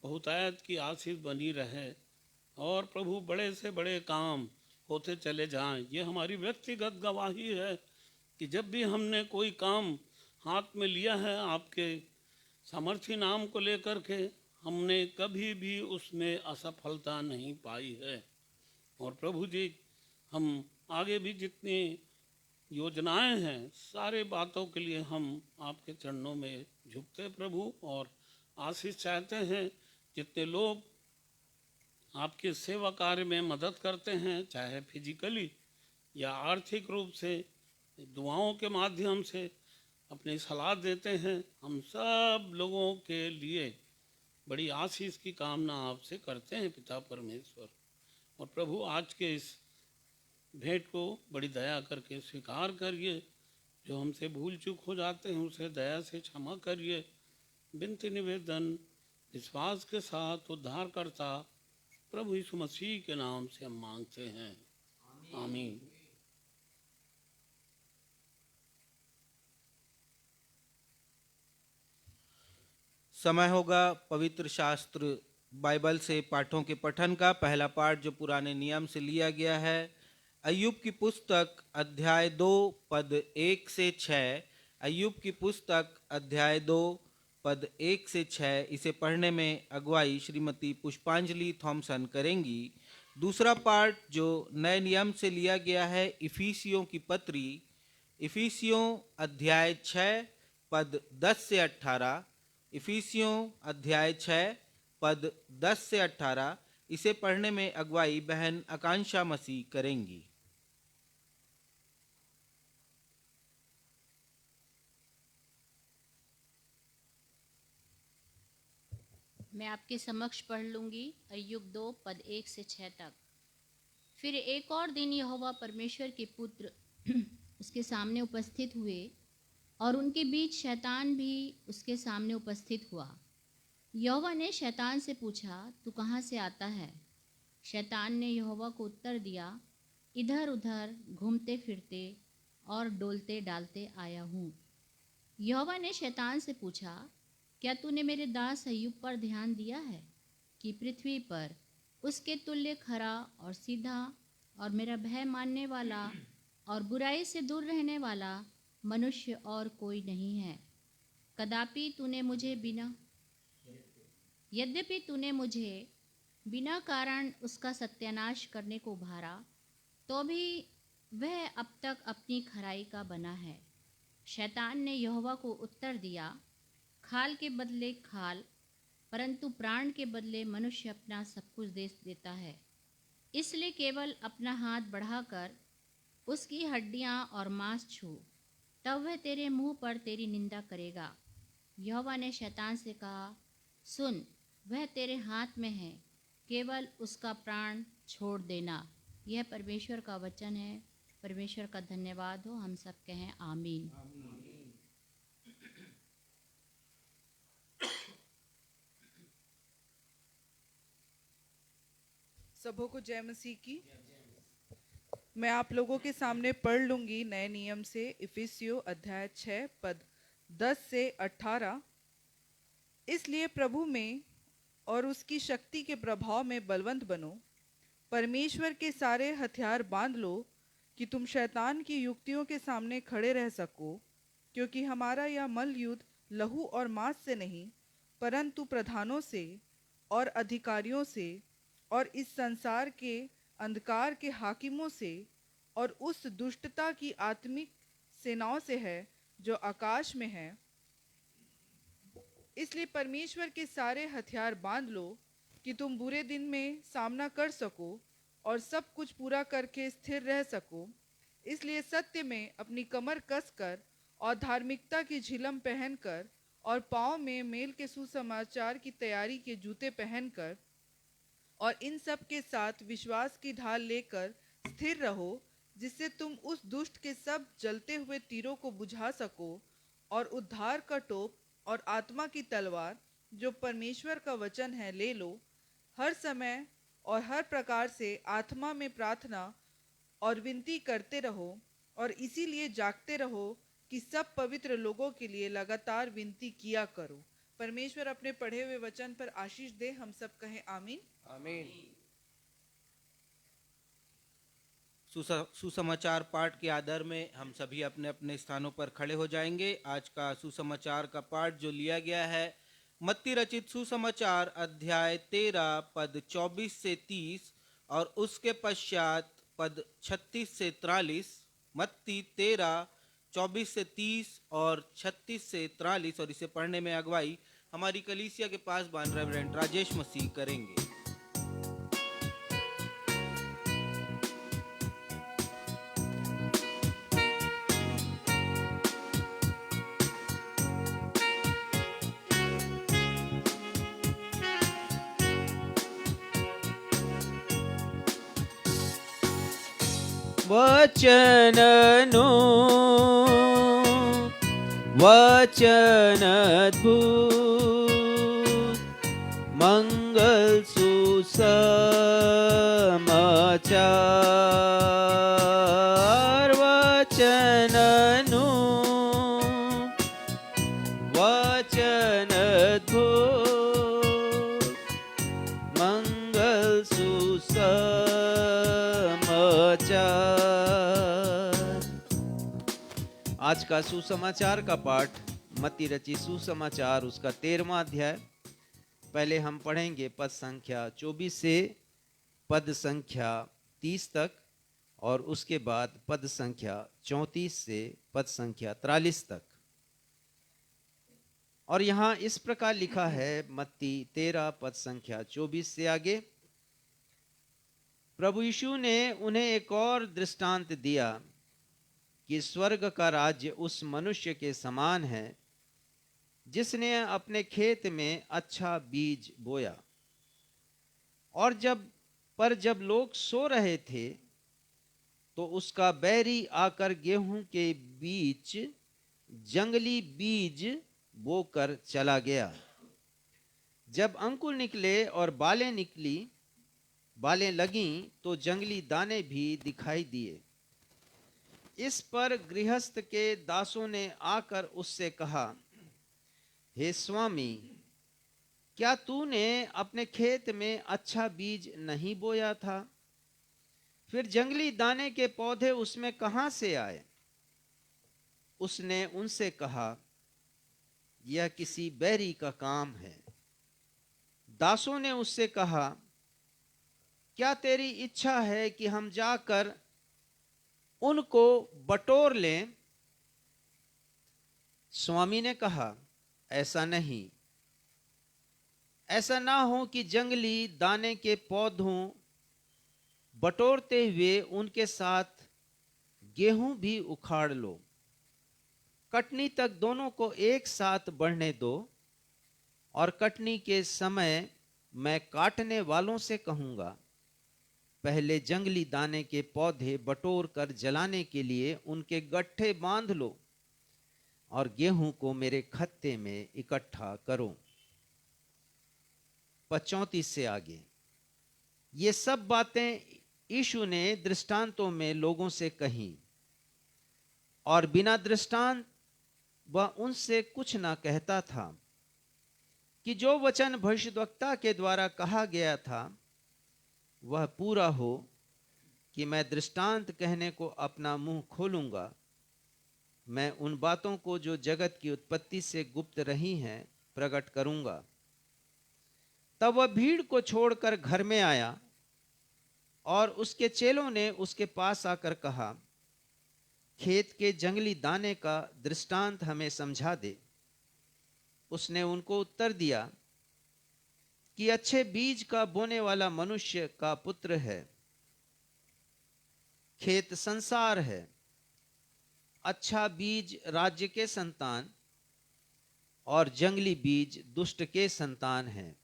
E: बहुतायत की आशीष बनी रहे, और प्रभु बड़े से बड़े काम होते चले जाएं। ये हमारी व्यक्तिगत गवाही है कि जब भी हमने कोई काम हाथ में लिया है आपके सामर्थ्य नाम को लेकर के, हमने कभी भी उसमें असफलता नहीं पाई है। और प्रभु जी, हम आगे भी जितनी योजनाएं हैं, सारे बातों के लिए हम आपके चरणों में झुकते प्रभु, और आशीष चाहते हैं। जितने लोग आपके सेवा कार्य में मदद करते हैं, चाहे फिजिकली या आर्थिक रूप से, दुआओं के माध्यम से अपनी सलाह देते हैं, हम सब लोगों के लिए बड़ी आशीष की कामना आपसे करते हैं पिता परमेश्वर। और प्रभु, आज के इस भेंट को बड़ी दया करके स्वीकार करिए। जो हमसे भूल चूक हो जाते हैं उसे दया से क्षमा करिए। विनती निवेदन विश्वास के साथ उद्धारकर्ता प्रभु यीशु मसीह के नाम से हम मांगते हैं, आमीन।
C: समय होगा पवित्र शास्त्र बाइबल से पाठों के पठन का। पहला पाठ जो पुराने नियम से लिया गया है, अय्यूब की पुस्तक अध्याय 2 पद 1 से 6। अय्यूब की पुस्तक अध्याय 2 पद 1 से 6। इसे पढ़ने में अगुवाई श्रीमती पुष्पांजलि थॉमसन करेंगी। दूसरा पाठ जो नए नियम से लिया गया है, इफिसियों की पत्री, इफिसियों अध्याय 6 पद 10 से 18। इफिसियों अध्याय 6 पद 10 से 18। इसे पढ़ने में अगुवाई बहन आकांक्षा मसीह करेंगी।
F: मैं आपके समक्ष पढ़ लूंगी अय्यूब 2 पद 1 से 6 तक। फिर एक और दिन यहोवा परमेश्वर के पुत्र उसके सामने उपस्थित हुए, और उनके बीच शैतान भी उसके सामने उपस्थित हुआ। यहोवा ने शैतान से पूछा, तू कहाँ से आता है? शैतान ने यहोवा को उत्तर दिया, इधर उधर घूमते फिरते और डोलते डालते आया हूँ। यहोवा ने शैतान से पूछा, क्या तूने मेरे दास अय्यूब पर ध्यान दिया है कि पृथ्वी पर उसके तुल्य खरा और सीधा और मेरा भय मानने वाला और बुराई से दूर रहने वाला मनुष्य और कोई नहीं है। यद्यपि तूने मुझे बिना कारण उसका सत्यानाश करने को उभारा, तो भी वह अब तक अपनी खराई का बना है। शैतान ने यहोवा को उत्तर दिया, खाल के बदले खाल, परंतु प्राण के बदले मनुष्य अपना सब कुछ दे देता है। इसलिए केवल अपना हाथ बढ़ाकर उसकी हड्डियां और मांस छू, तब वह तेरे मुंह पर तेरी निंदा करेगा। यहोवा ने शैतान से कहा, सुन, वह तेरे हाथ में है, केवल उसका प्राण छोड़ देना। यह परमेश्वर का वचन है। परमेश्वर का धन्यवाद हो। हम सब कहें आमीन।
G: सबों को जय मसीह की। मैं आप लोगों के सामने पढ़ लूंगी नए नियम से इफिसियों अध्याय 6 पद 10 से 18। इसलिए प्रभु में और उसकी शक्ति के प्रभाव में बलवंत बनो, परमेश्वर के सारे हथियार बांध लो कि तुम शैतान की युक्तियों के सामने खड़े रह सको, क्योंकि हमारा यह मल युद्ध लहू और मांस से नहीं, परंतु प्रधानों से और अधिकारियों से और इस संसार के अंधकार के हाकिमों से और उस दुष्टता की आत्मिक सेनाओं से है जो आकाश में है। इसलिए परमेश्वर के सारे हथियार बांध लो कि तुम बुरे दिन में सामना कर सको और सब कुछ पूरा करके स्थिर रह सको। इसलिए सत्य में अपनी कमर कसकर और धार्मिकता की झिलम पहनकर और पाँव में मेल के सुसमाचार की तैयारी के जूते पहनकर और इन सब के साथ विश्वास की ढाल लेकर स्थिर रहो, जिससे तुम उस दुष्ट के सब जलते हुए तीरों को बुझा सको और उद्धार का टोप और आत्मा की तलवार जो परमेश्वर का वचन है ले लो। हर समय और हर प्रकार से आत्मा में प्रार्थना और विनती करते रहो और इसीलिए जागते रहो कि सब पवित्र लोगों के लिए लगातार विनती किया करो। परमेश्वर अपने पढ़े हुए वचन पर आशीष दे। हम सब कहें आमीन।
D: आमीन।
C: सुसमाचार पाठ के आधार में हम सभी अपने अपने स्थानों पर खड़े हो जाएंगे। आज का सुसमाचार का पाठ जो लिया गया है मत्ती रचित सुसमाचार अध्याय 13 पद 24 से 30 और उसके पश्चात पद 36 से 43। मत्ती 13 24 से 30 और 36 से 43। और इसे पढ़ने में अगुवाई हमारी कलीसिया के पास बान रेवरेंड राजेश मसीह करेंगे।
A: वचननु वचनद्भुत मंगल सुसमाचार। वचननु वचनद्भुत मंगल सुसमाचार। आज का सुसमाचार का पाठ मत्ती रचित सुसमाचार उसका 13वां अध्याय। पहले हम पढ़ेंगे पद संख्या 24 से पद संख्या 30 तक और उसके बाद पद संख्या 34 से पद संख्या 43 तक। और यहाँ इस प्रकार लिखा है मत्ती 13 पद संख्या 24 से आगे, प्रभु यीशु ने उन्हें एक और दृष्टांत दिया कि स्वर्ग का राज्य उस मनुष्य के समान है जिसने अपने खेत में अच्छा बीज बोया। और जब लोग सो रहे थे तो उसका बैरी आकर गेहूं के बीच जंगली बीज बोकर चला गया। जब अंकुर निकले और बालें निकली बालें लगीं तो जंगली दाने भी दिखाई दिए। इस पर गृहस्थ के दासों ने आकर उससे कहा, हे स्वामी, क्या तूने अपने खेत में अच्छा बीज नहीं बोया था? फिर जंगली दाने के पौधे उसमें कहां से आए? उसने उनसे कहा, यह किसी बैरी का काम है। दासों ने उससे कहा, क्या तेरी इच्छा है कि हम जाकर उनको बटोर लें? स्वामी ने कहा, ऐसा नहीं। ऐसा ना हो कि जंगली दाने के पौधों बटोरते हुए उनके साथ गेहूं भी उखाड़ लो। कटनी तक दोनों को एक साथ बढ़ने दो, और कटनी के समय मैं काटने वालों से कहूंगा, पहले जंगली दाने के पौधे बटोर कर जलाने के लिए उनके गट्ठे बांध लो, और गेहूं को मेरे खत्ते में इकट्ठा करो। 34 से आगे। ये सब बातें यीशु ने दृष्टांतों में लोगों से कही, और बिना दृष्टांत वह उनसे कुछ ना कहता था, कि जो वचन भविष्यद्वक्ता के द्वारा कहा गया था वह पूरा हो, कि मैं दृष्टांत कहने को अपना मुंह खोलूंगा। मैं उन बातों को जो जगत की उत्पत्ति से गुप्त रही हैं प्रकट करूंगा। तब वह भीड़ को छोड़कर घर में आया, और उसके चेलों ने उसके पास आकर कहा, खेत के जंगली दाने का दृष्टांत हमें समझा दे। उसने उनको उत्तर दिया कि अच्छे बीज का बोने वाला मनुष्य का पुत्र है। खेत संसार है। अच्छा बीज राज्य के संतान, और जंगली बीज दुष्ट के संतान हैं।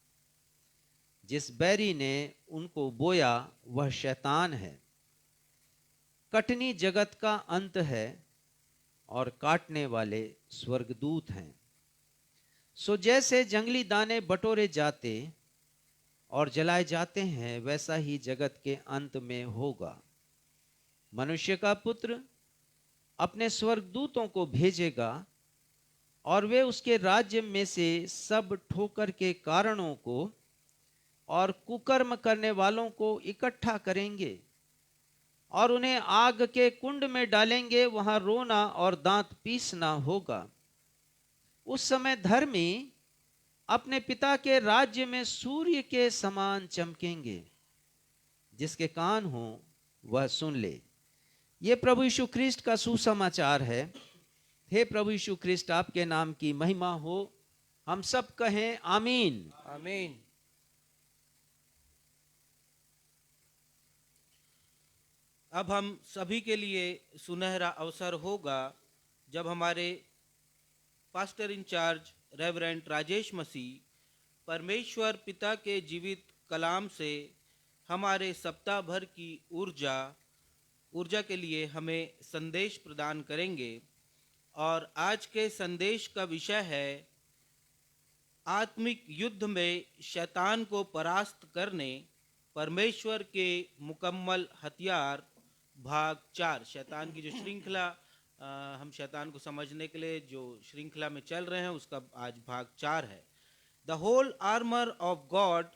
A: जिस बैरी ने उनको बोया वह शैतान है। कटनी जगत का अंत है, और काटने वाले स्वर्गदूत हैं। सो जैसे जंगली दाने बटोरे जाते और जलाए जाते हैं, वैसा ही जगत के अंत में होगा। मनुष्य का पुत्र अपने स्वर्गदूतों को भेजेगा, और वे उसके राज्य में से सब ठोकर के कारणों को और कुकर्म करने वालों को इकट्ठा करेंगे, और उन्हें आग के कुंड में डालेंगे। वहां रोना और दांत पीसना होगा। उस समय धर्मी अपने पिता के राज्य में सूर्य के समान चमकेंगे। जिसके कान हो वह सुन ले। यह प्रभु यीशु ख्रिस्ट का सुसमाचार है। हे प्रभु यीशु ख्रिस्ट, आपके नाम की महिमा हो। हम सब कहें आमीन।
D: आमीन।
C: अब हम सभी के लिए सुनहरा अवसर होगा जब हमारे पास्टर इंचार्ज रेवरेंड राजेश मसीह परमेश्वर पिता के जीवित कलाम से हमारे सप्ताह भर की ऊर्जा के लिए हमें संदेश प्रदान करेंगे। और आज के संदेश का विषय है आत्मिक युद्ध में शैतान को परास्त करने परमेश्वर के मुकम्मल हथियार, भाग 4। शैतान की जो श्रृंखला हम शैतान को समझने के लिए जो श्रृंखला में चल रहे हैं, उसका आज भाग 4 है। The whole armour of God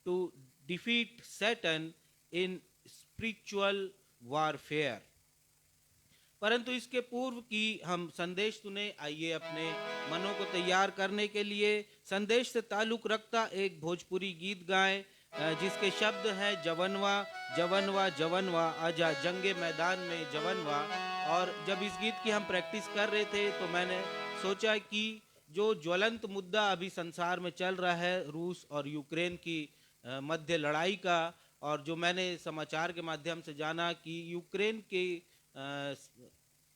C: to defeat Satan in spiritual warfare. परंतु इसके पूर्व की हम संदेश सुने, आइए अपने मनों को तैयार करने के लिए संदेश से ताल्लुक रखता एक भोजपुरी गीत गाएं, जिसके शब्द हैं जवनवा जवनवा जवनवा आजा जंगे मैदान में जवनवा। और जब इस गीत की हम प्रैक्टिस कर रहे थे तो मैंने सोचा कि जो ज्वलंत मुद्दा अभी संसार में चल रहा है, रूस और यूक्रेन की मध्य लड़ाई का, और जो मैंने समाचार के माध्यम से जाना कि यूक्रेन के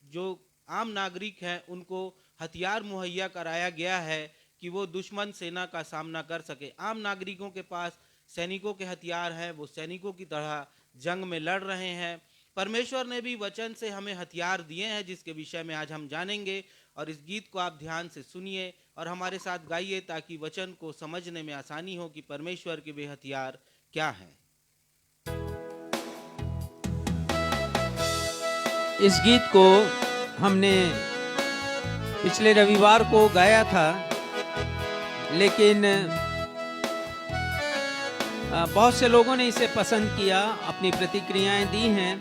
C: जो आम नागरिक हैं उनको हथियार मुहैया कराया गया है कि वो दुश्मन सेना का सामना कर सके। आम नागरिकों के पास सैनिकों के हथियार हैं, वो सैनिकों की तरह जंग में लड़ रहे हैं। परमेश्वर ने भी वचन से हमें हथियार दिए हैं, जिसके विषय में आज हम जानेंगे। और इस गीत को आप ध्यान से सुनिए और हमारे साथ गाइए, ताकि वचन को समझने में आसानी हो कि परमेश्वर के वे हथियार क्या हैं।
A: इस गीत को हमने पिछले रविवार को गाया था, लेकिन बहुत से लोगों ने इसे पसंद किया, अपनी प्रतिक्रियाएं दी हैं,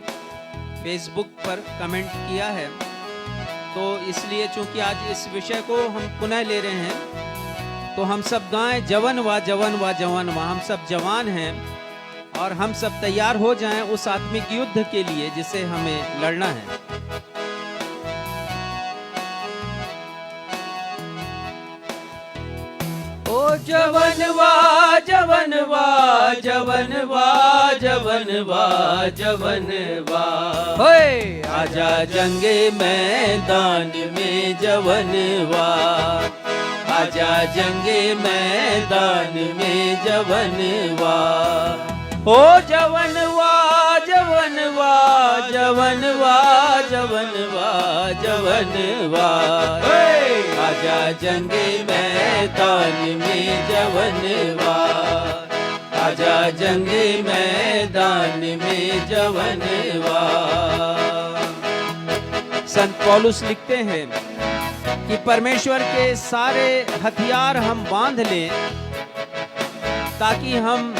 A: फेसबुक पर कमेंट किया है। तो इसलिए चूंकि आज इस विषय को हम पुनः ले रहे हैं, तो हम सब गाएं जवन वा जवन वा जवन वा। हम सब जवान हैं और हम सब तैयार हो जाएं उस आत्मिक युद्ध के लिए जिसे हमें लड़ना है।
B: ओ जवनवा जवनवा जवनवा जवनवा जवनवा,
D: होए
B: आजा जंगे मैदान में जवनवा, आजा जंगे मैदान में जवनवा। ओ जवनवा जवनवा जवनवा जवनवा जवनवा, आजा जंगे मैदान में जवनवा, आजा जंगे मैदान में जवनवा।
A: संत पौलुस लिखते हैं कि परमेश्वर के सारे हथियार हम बांध लें ताकि हम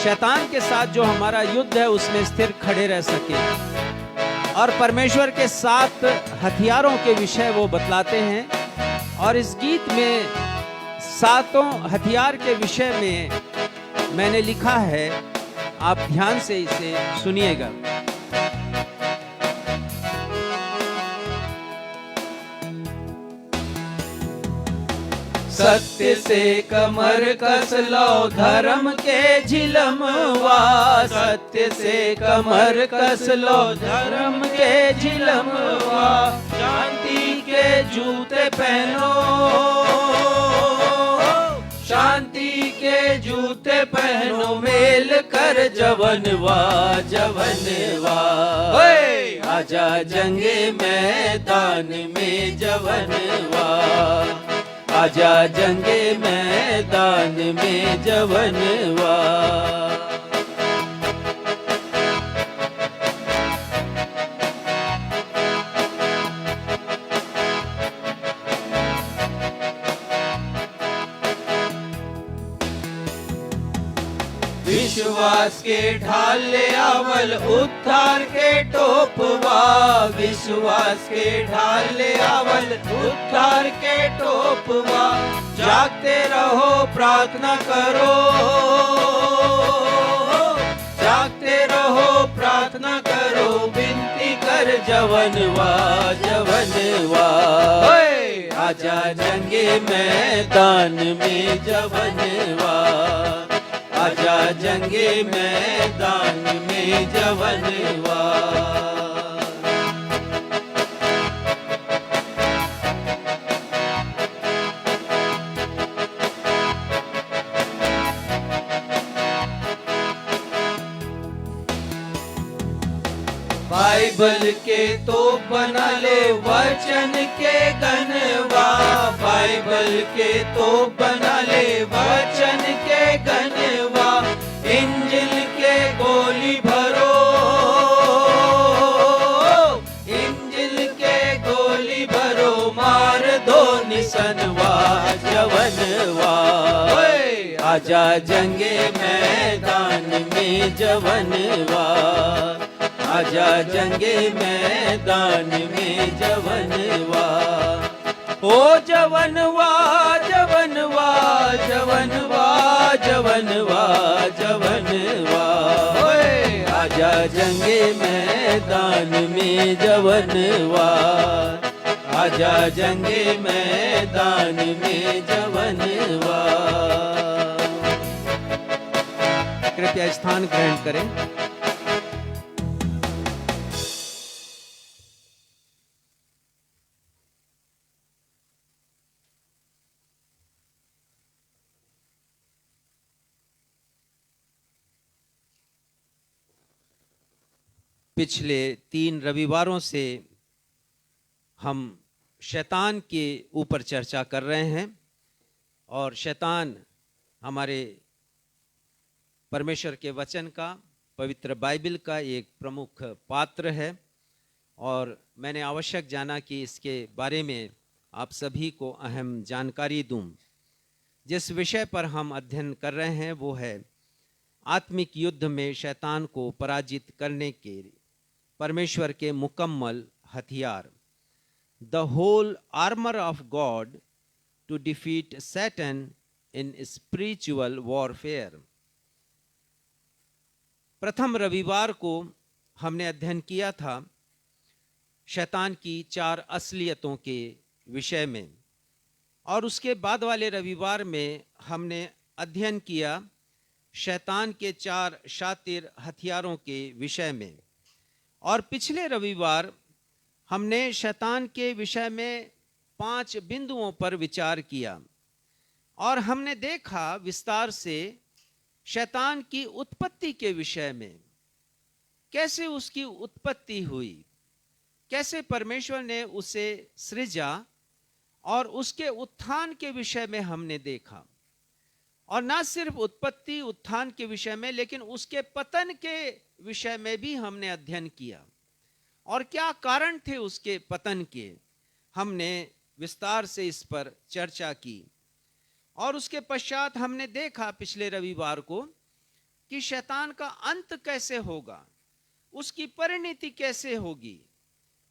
A: शैतान के साथ जो हमारा युद्ध है उसमें स्थिर खड़े रह सके। और परमेश्वर के 7 हथियारों के विषय वो बतलाते हैं, और इस गीत में 7 हथियार के विषय में मैंने लिखा है, आप ध्यान से इसे सुनिएगा।
B: सत्य से कमर कस लो धर्म के झिलमवा, सत्य से कमर कस लो धर्म के झिलमवा। शांति के जूते पहनो, शांति के जूते पहनो, मेल कर जवनवा जवनवा। आजा जंगे मैदान में जवनवा, आजा जंगे मैदान में जवनवा। विश्वास के ढाल ले आवल उद्धार के टोपवा, विश्वास के ढाल ले आवल उद्धार के टोपवा। जागते रहो प्रार्थना करो, जागते रहो प्रार्थना करो, विनती कर जवनवा जवनवा। आजा जंगे मैदान में जवनवा, आजा जंगे मैदान में जवनवा। बाइबल के तो बना ले वचन के गनवा, बाइबल के तो बना ले वचन के गनवा। इंजिल के गोली भरो, इंजिल के गोली भरो, मार दो निसनवा जवनवा। आजा जंगे मैदान में जवनवा, आजा जंगे मैदान में जवनवा। ओ जवनवा जवनवा जवनवा जवनवा जवनवा। आजा जंगे मैदान में जवनवा, आजा जंगे मैदान में जवनवा।
A: कृपया स्थान ग्रहण करें। पिछले 3 रविवारों से हम शैतान के ऊपर चर्चा कर रहे हैं, और शैतान हमारे परमेश्वर के वचन का पवित्र बाइबल का एक प्रमुख पात्र है और मैंने आवश्यक जाना कि इसके बारे में आप सभी को अहम जानकारी दूं। जिस विषय पर हम अध्ययन कर रहे हैं वो है आत्मिक युद्ध में शैतान को पराजित करने के परमेश्वर के मुकम्मल हथियार, the whole armour of God to defeat Satan in spiritual warfare. प्रथम रविवार को हमने अध्ययन किया था शैतान की 4 असलियतों के विषय में और उसके बाद वाले रविवार में हमने अध्ययन किया शैतान के 4 शातिर हथियारों के विषय में और पिछले रविवार हमने शैतान के विषय में 5 बिंदुओं पर विचार किया और हमने देखा विस्तार से शैतान की उत्पत्ति के विषय में, कैसे उसकी उत्पत्ति हुई, कैसे परमेश्वर ने उसे सृजा और उसके उत्थान के विषय में हमने देखा। और ना सिर्फ उत्पत्ति उत्थान के विषय में लेकिन उसके पतन के विषय में भी हमने अध्ययन किया और क्या कारण थे उसके पतन के, हमने विस्तार से इस पर चर्चा की। और उसके पश्चात हमने देखा पिछले रविवार को कि शैतान का अंत कैसे होगा, उसकी परिणति कैसे होगी,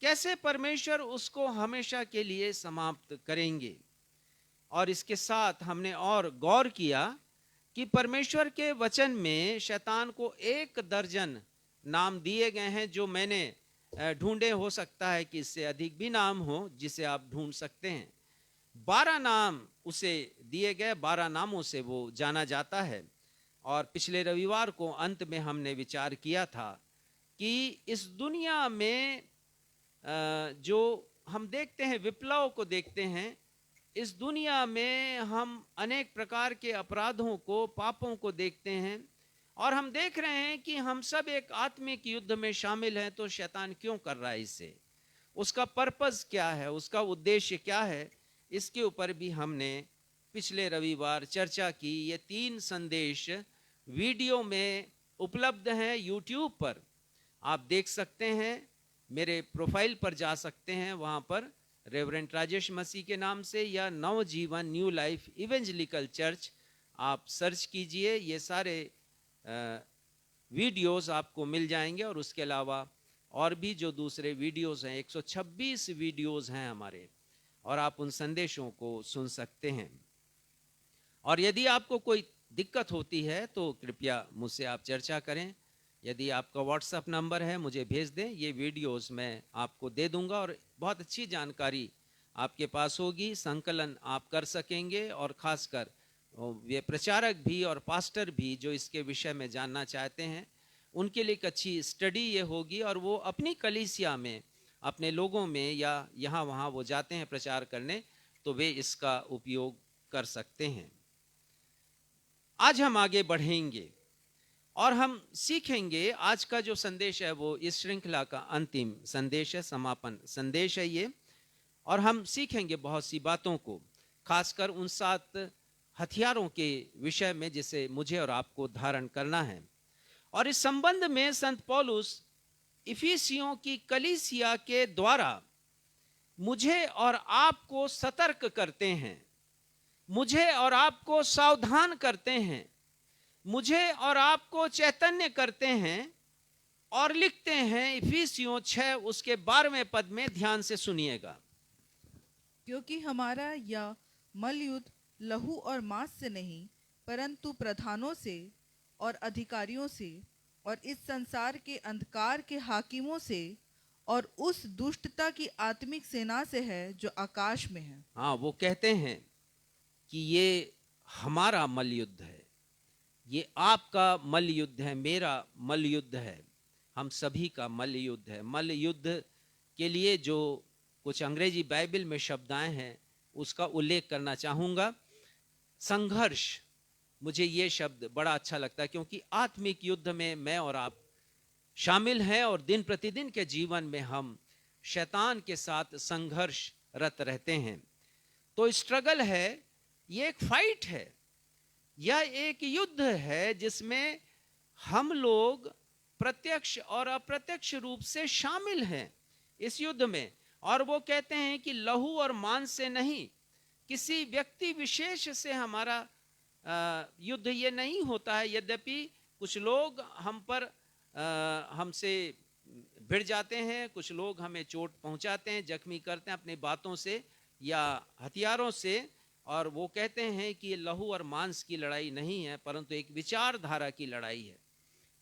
A: कैसे परमेश्वर उसको हमेशा के लिए समाप्त करेंगे। और इसके साथ हमने और गौर किया कि परमेश्वर के वचन में शैतान को 1 दर्जन नाम दिए गए हैं जो मैंने ढूंढे, हो सकता है कि इससे अधिक भी नाम हो जिसे आप ढूंढ सकते हैं। 12 नाम उसे दिए गए, 12 नामों से वो जाना जाता है। और पिछले रविवार को अंत में हमने विचार किया था कि इस दुनिया में जो हम देखते हैं, विप्लव को देखते हैं, इस दुनिया में हम अनेक प्रकार के अपराधों को, पापों को देखते हैं और हम देख रहे हैं कि हम सब एक आत्मिक युद्ध में शामिल हैं। तो शैतान क्यों कर रहा है इसे, उसका पर्पस क्या है, उसका उद्देश्य क्या है, इसके ऊपर भी हमने पिछले रविवार चर्चा की। ये 3 संदेश वीडियो में उपलब्ध हैं यूट्यूब पर, आप देख सकते हैं। मेरे प्रोफाइल पर जा सकते हैं, वहाँ पर रेवरेंड राजेश मसीह के नाम से या नवजीवन न्यू लाइफ इवेंजलिकल चर्च आप सर्च कीजिए, ये सारे वीडियोस आपको मिल जाएंगे। और उसके अलावा और भी जो दूसरे वीडियोस हैं, 126 वीडियोस हैं हमारे, और आप उन संदेशों को सुन सकते हैं। और यदि आपको कोई दिक्कत होती है तो कृपया मुझसे आप चर्चा करें। यदि आपका व्हाट्सएप नंबर है मुझे भेज दें, ये वीडियोस मैं आपको दे दूंगा और बहुत अच्छी जानकारी आपके पास होगी, संकलन आप कर सकेंगे। और खासकर ये प्रचारक भी और पास्टर भी जो इसके विषय में जानना चाहते हैं उनके लिए एक अच्छी स्टडी ये होगी और वो अपनी कलीसिया में, अपने लोगों में या यहाँ वहाँ वो जाते हैं प्रचार करने, तो वे इसका उपयोग कर सकते हैं। आज हम आगे बढ़ेंगे और हम सीखेंगे। आज का जो संदेश है वो इस श्रृंखला का अंतिम संदेश है, समापन संदेश है ये। और हम सीखेंगे बहुत सी बातों को, खासकर उन 7 हथियारों के विषय में जिसे मुझे और आपको धारण करना है। और इस संबंध में संत पौलुस इफिसियों की कलीसिया के द्वारा मुझे और आपको सतर्क करते हैं, मुझे और आपको सावधान करते हैं, मुझे और आपको चैतन्य करते हैं और लिखते हैं इफिसियों 6 उसके 12वें पद में, ध्यान से सुनिएगा।
G: क्योंकि हमारा यह मल युद्ध लहू और मांस से नहीं परंतु प्रधानों से और अधिकारियों से और इस संसार के अंधकार के हाकिमों से और उस दुष्टता की आत्मिक सेना से है जो आकाश में है।
A: हाँ, वो कहते हैं कि ये हमारा मल युद्ध है, ये आपका मल युद्ध है, मेरा मल युद्ध है, हम सभी का मल युद्ध है। मल युद्ध के लिए जो कुछ अंग्रेजी बाइबल में शब्द आए हैं उसका उल्लेख करना चाहूँगा। संघर्ष, मुझे ये शब्द बड़ा अच्छा लगता है क्योंकि आत्मिक युद्ध में मैं और आप शामिल हैं और दिन प्रतिदिन के जीवन में हम शैतान के साथ संघर्षरत रहते हैं। तो स्ट्रगल है, ये एक फाइट है, यह एक युद्ध है जिसमें हम लोग प्रत्यक्ष और अप्रत्यक्ष रूप से शामिल हैं इस युद्ध में। और वो कहते हैं कि लहू और मांस से नहीं, किसी व्यक्ति विशेष से हमारा युद्ध ये नहीं होता है। यद्यपि कुछ लोग हम पर हमसे भिड़ जाते हैं, कुछ लोग हमें चोट पहुंचाते हैं, जख्मी करते हैं अपनी बातों से या हथियारों से, और वो कहते हैं कि ये लहू और मांस की लड़ाई नहीं है, परंतु एक विचारधारा की लड़ाई है।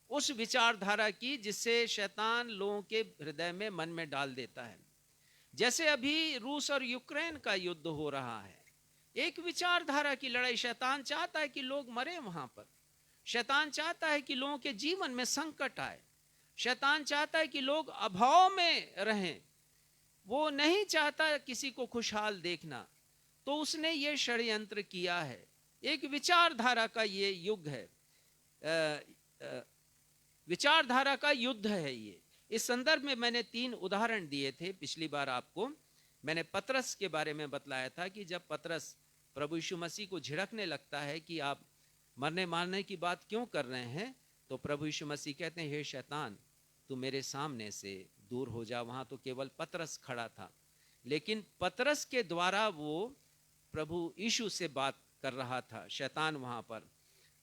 A: उस विचारधारा की जिससे शैतान लोगों के हृदय में, मन में डाल देता है। जैसे अभी रूस और यूक्रेन का युद्ध हो रहा है, एक विचारधारा की लड़ाई। शैतान चाहता है कि लोग मरे वहां पर, शैतान चाहता है कि लोगों के जीवन में संकट आए, शैतान चाहता है कि लोग अभाव में रहें, वो नहीं चाहता किसी को खुशहाल देखना। तो उसने ये षड्यंत्र किया है। एक विचारधारा का ये युग है, विचारधारा का युद्ध है ये। इस संदर्भ में मैंने 3 उदाहरण दिए थे पिछली बार आपको। मैंने पतरस के बारे में बतलाया था कि जब पतरस प्रभु यीशु मसीह को झिड़कने लगता है कि आप मरने मारने की बात क्यों कर रहे हैं, तो प्रभु यीशु मसीह कहते हैं, हे शैतान, तू मेरे सामने से दूर हो जा। वहां तो केवल पतरस खड़ा था, लेकिन पतरस के द्वारा वो प्रभु यीशु से बात कर रहा था शैतान वहां पर।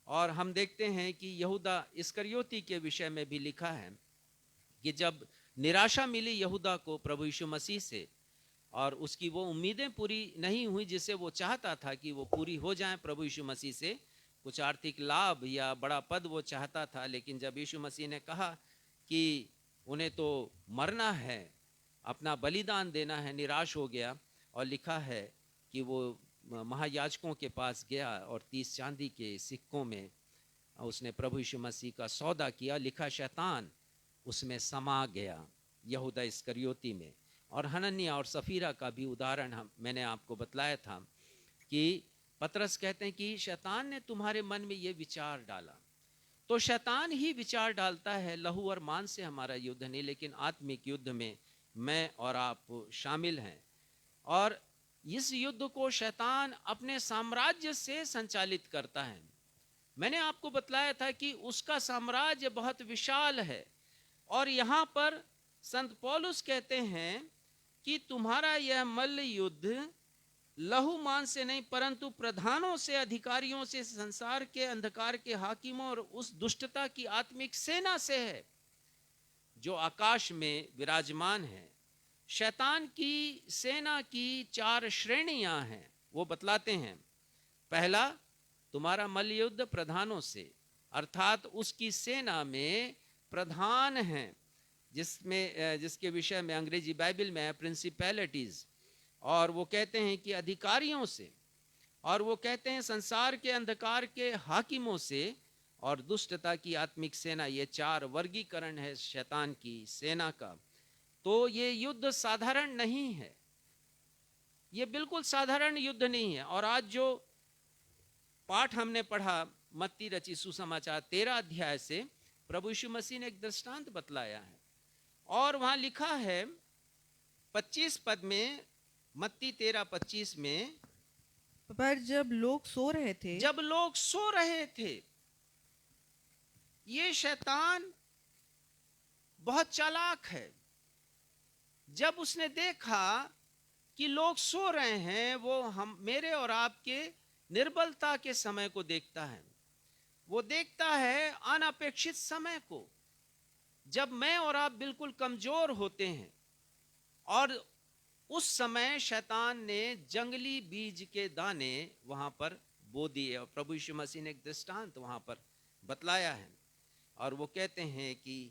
A: और हम देखते हैं कि यहूदा इस्करियोती के विषय में भी लिखा है कि जब निराशा मिली यहूदा को प्रभु यीशु मसीह से, और उसकी वो उम्मीदें पूरी नहीं हुई जिसे वो चाहता था कि वो पूरी हो जाएं प्रभु यीशु मसीह से, कुछ आर्थिक लाभ या बड़ा पद वो चाहता था। लेकिन जब यीशु मसीह ने कहा कि उन्हें तो मरना है, अपना बलिदान देना है, निराश हो गया। और लिखा है कि वो महायाजकों के पास गया और 30 चांदी के सिक्कों में उसने प्रभु यीशु मसीह का सौदा किया। लिखा शैतान उसमें समा गया, यहूदा इस्करियोती में। और हनन्याह और सफीरा का भी उदाहरण मैंने आपको बतलाया था कि पतरस कहते हैं कि शैतान ने तुम्हारे मन में ये विचार डाला। तो शैतान ही विचार डालता है, लहू और मांस से हमारा युद्ध नहीं, लेकिन आत्मिक युद्ध में मैं और आप शामिल हैं। और इस युद्ध को शैतान अपने साम्राज्य से संचालित करता है। मैंने आपको बतलाया था कि उसका साम्राज्य बहुत विशाल है। और यहाँ पर संत पौलुस कहते हैं कि तुम्हारा यह मल्ल युद्ध लहू मांस से नहीं, परंतु प्रधानों से, अधिकारियों से, संसार के अंधकार के हाकिमों और उस दुष्टता की आत्मिक सेना से है जो आकाश में विराजमान है। शैतान की सेना की 4 श्रेणियां हैं, वो बतलाते हैं। पहला, तुम्हारा मल्ल युद्ध प्रधानों से, अर्थात उसकी सेना में प्रधान हैं, जिसके विषय में अंग्रेजी बाइबल में है प्रिंसिपैलिटीज। और वो कहते हैं कि अधिकारियों से, और वो कहते हैं संसार के अंधकार के हाकिमों से, और दुष्टता की आत्मिक सेना। ये 4 वर्गीकरण है शैतान की सेना का। तो ये युद्ध साधारण नहीं है, ये बिल्कुल साधारण युद्ध नहीं है। और आज जो पाठ हमने पढ़ा मत्ती रची सुसमाचार 13 अध्याय से, प्रभु यीशु मसीह ने एक दृष्टांत बतलाया है। और वहां लिखा है 25 पद में, मत्ती 13:25 में,
G: पर जब लोग सो रहे थे,
A: जब लोग सो रहे थे, ये शैतान बहुत चालाक है। जब उसने देखा कि लोग सो रहे हैं, वो हम मेरे और आपके निर्बलता के समय को देखता है। वो देखता है अनपेक्षित समय को, जब मैं और आप बिल्कुल कमजोर होते हैं। और उस समय शैतान ने जंगली बीज के दाने वहां पर बो दिए। और प्रभु यीशु मसीह ने एक दृष्टांत वहां पर बतलाया है। और वो कहते हैं कि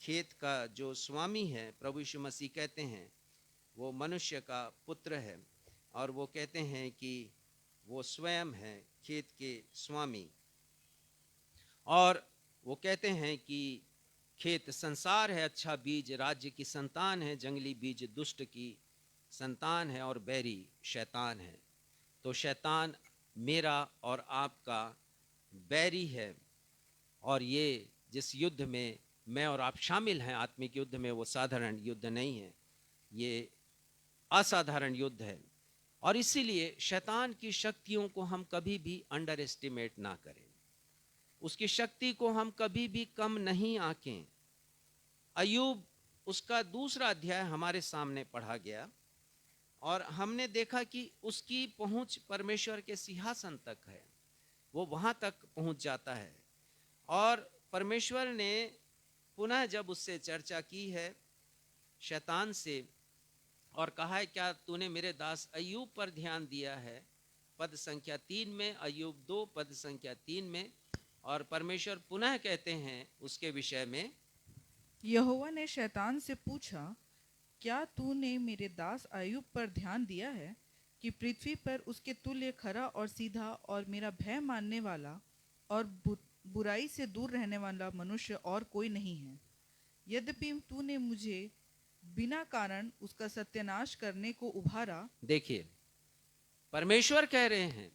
A: खेत का जो स्वामी है, प्रभु यीशु मसीह कहते हैं वो मनुष्य का पुत्र है। और वो कहते हैं कि वो स्वयं है खेत के स्वामी। और वो कहते हैं कि खेत संसार है, अच्छा बीज राज्य की संतान है, जंगली बीज दुष्ट की संतान है, और बैरी शैतान है। तो शैतान मेरा और आपका बैरी है। और ये जिस युद्ध में मैं और आप शामिल हैं, आत्मिक युद्ध में, वो साधारण युद्ध नहीं है, ये असाधारण युद्ध है। और इसीलिए शैतान की शक्तियों को हम कभी भी अंडर एस्टिमेट ना करें। उसकी शक्ति को हम कभी भी कम नहीं आंकें। अय्यूब उसका दूसरा अध्याय हमारे सामने पढ़ा गया और हमने देखा कि उसकी पहुंच परमेश्वर के सिंहासन तक है, वो वहां तक पहुंच जाता है। और परमेश्वर ने पुनः जब उससे चर्चा की है शैतान से और कहा है क्या तूने मेरे दास अय्यूब पर ध्यान दिया है, पद संख्या 3 में, अय्यूब 2 पद संख्या 3 में। और परमेश्वर पुनः कहते हैं उसके विषय में,
G: यहोवा ने शैतान से पूछा, क्या तूने मेरे दास अय्यूब पर ध्यान दिया है कि पृथ्वी पर उसके तुल्य खरा और सीधा और मेरा भय मानने वाला और बुराई से दूर रहने वाला मनुष्य और कोई नहीं है। यद्यपि तूने मुझे बिना कारण उसका सत्यानाश करने को उभारा।
A: देखिए परमेश्वर कह रहे हैं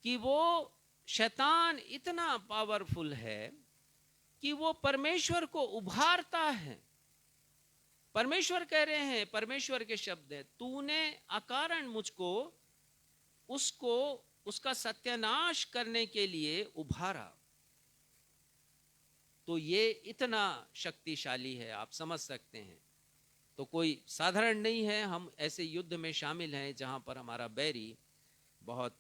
A: कि वो शैतान इतना पावरफुल है कि वो परमेश्वर को उभारता है। परमेश्वर कह रहे हैं, परमेश्वर के शब्द है, तूने अकारण मुझको उसका सत्यानाश करने के लिए उभारा। तो ये इतना शक्तिशाली है, आप समझ सकते हैं। तो कोई साधारण नहीं है। हम ऐसे युद्ध में शामिल हैं जहां पर हमारा बैरी बहुत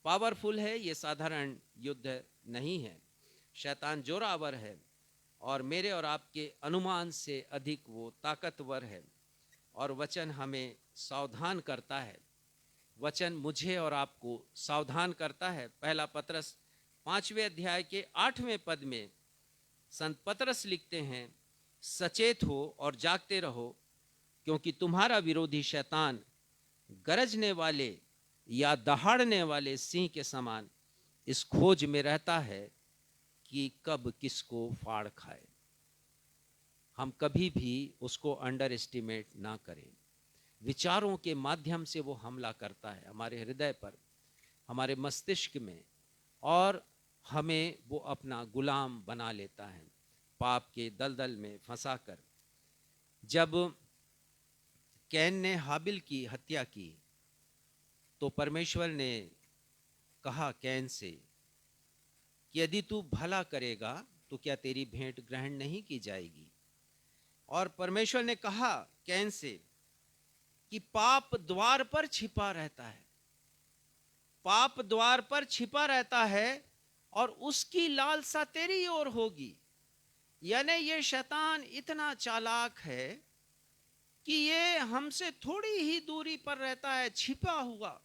A: पावरफुल है। ये साधारण युद्ध नहीं है। शैतान जोरावर है और मेरे और आपके अनुमान से अधिक वो ताकतवर है। और वचन हमें सावधान करता है, वचन मुझे और आपको सावधान करता है। पहला पतरस 5वें अध्याय के 8वें पद में संत पतरस लिखते हैं, सचेत हो और जागते रहो, क्योंकि तुम्हारा विरोधी शैतान गरजने वाले या दहाड़ने वाले सिंह के समान इस खोज में रहता है कि कब किसको फाड़ खाए। हम कभी भी उसको अंडर एस्टिमेट ना करें। विचारों के माध्यम से वो हमला करता है हमारे हृदय पर, हमारे मस्तिष्क में, और हमें वो अपना गुलाम बना लेता है पाप के दलदल में फंसाकर। जब कैन ने हाबिल की हत्या की तो परमेश्वर ने कहा कैन से कि यदि तू भला करेगा तो क्या तेरी भेंट ग्रहण नहीं की जाएगी। और परमेश्वर ने कहा कैन से कि पाप द्वार पर छिपा रहता है, पाप द्वार पर छिपा रहता है और उसकी लालसा तेरी ओर होगी। यानी ये शैतान इतना चालाक है कि ये हमसे थोड़ी ही दूरी पर रहता है, छिपा हुआ,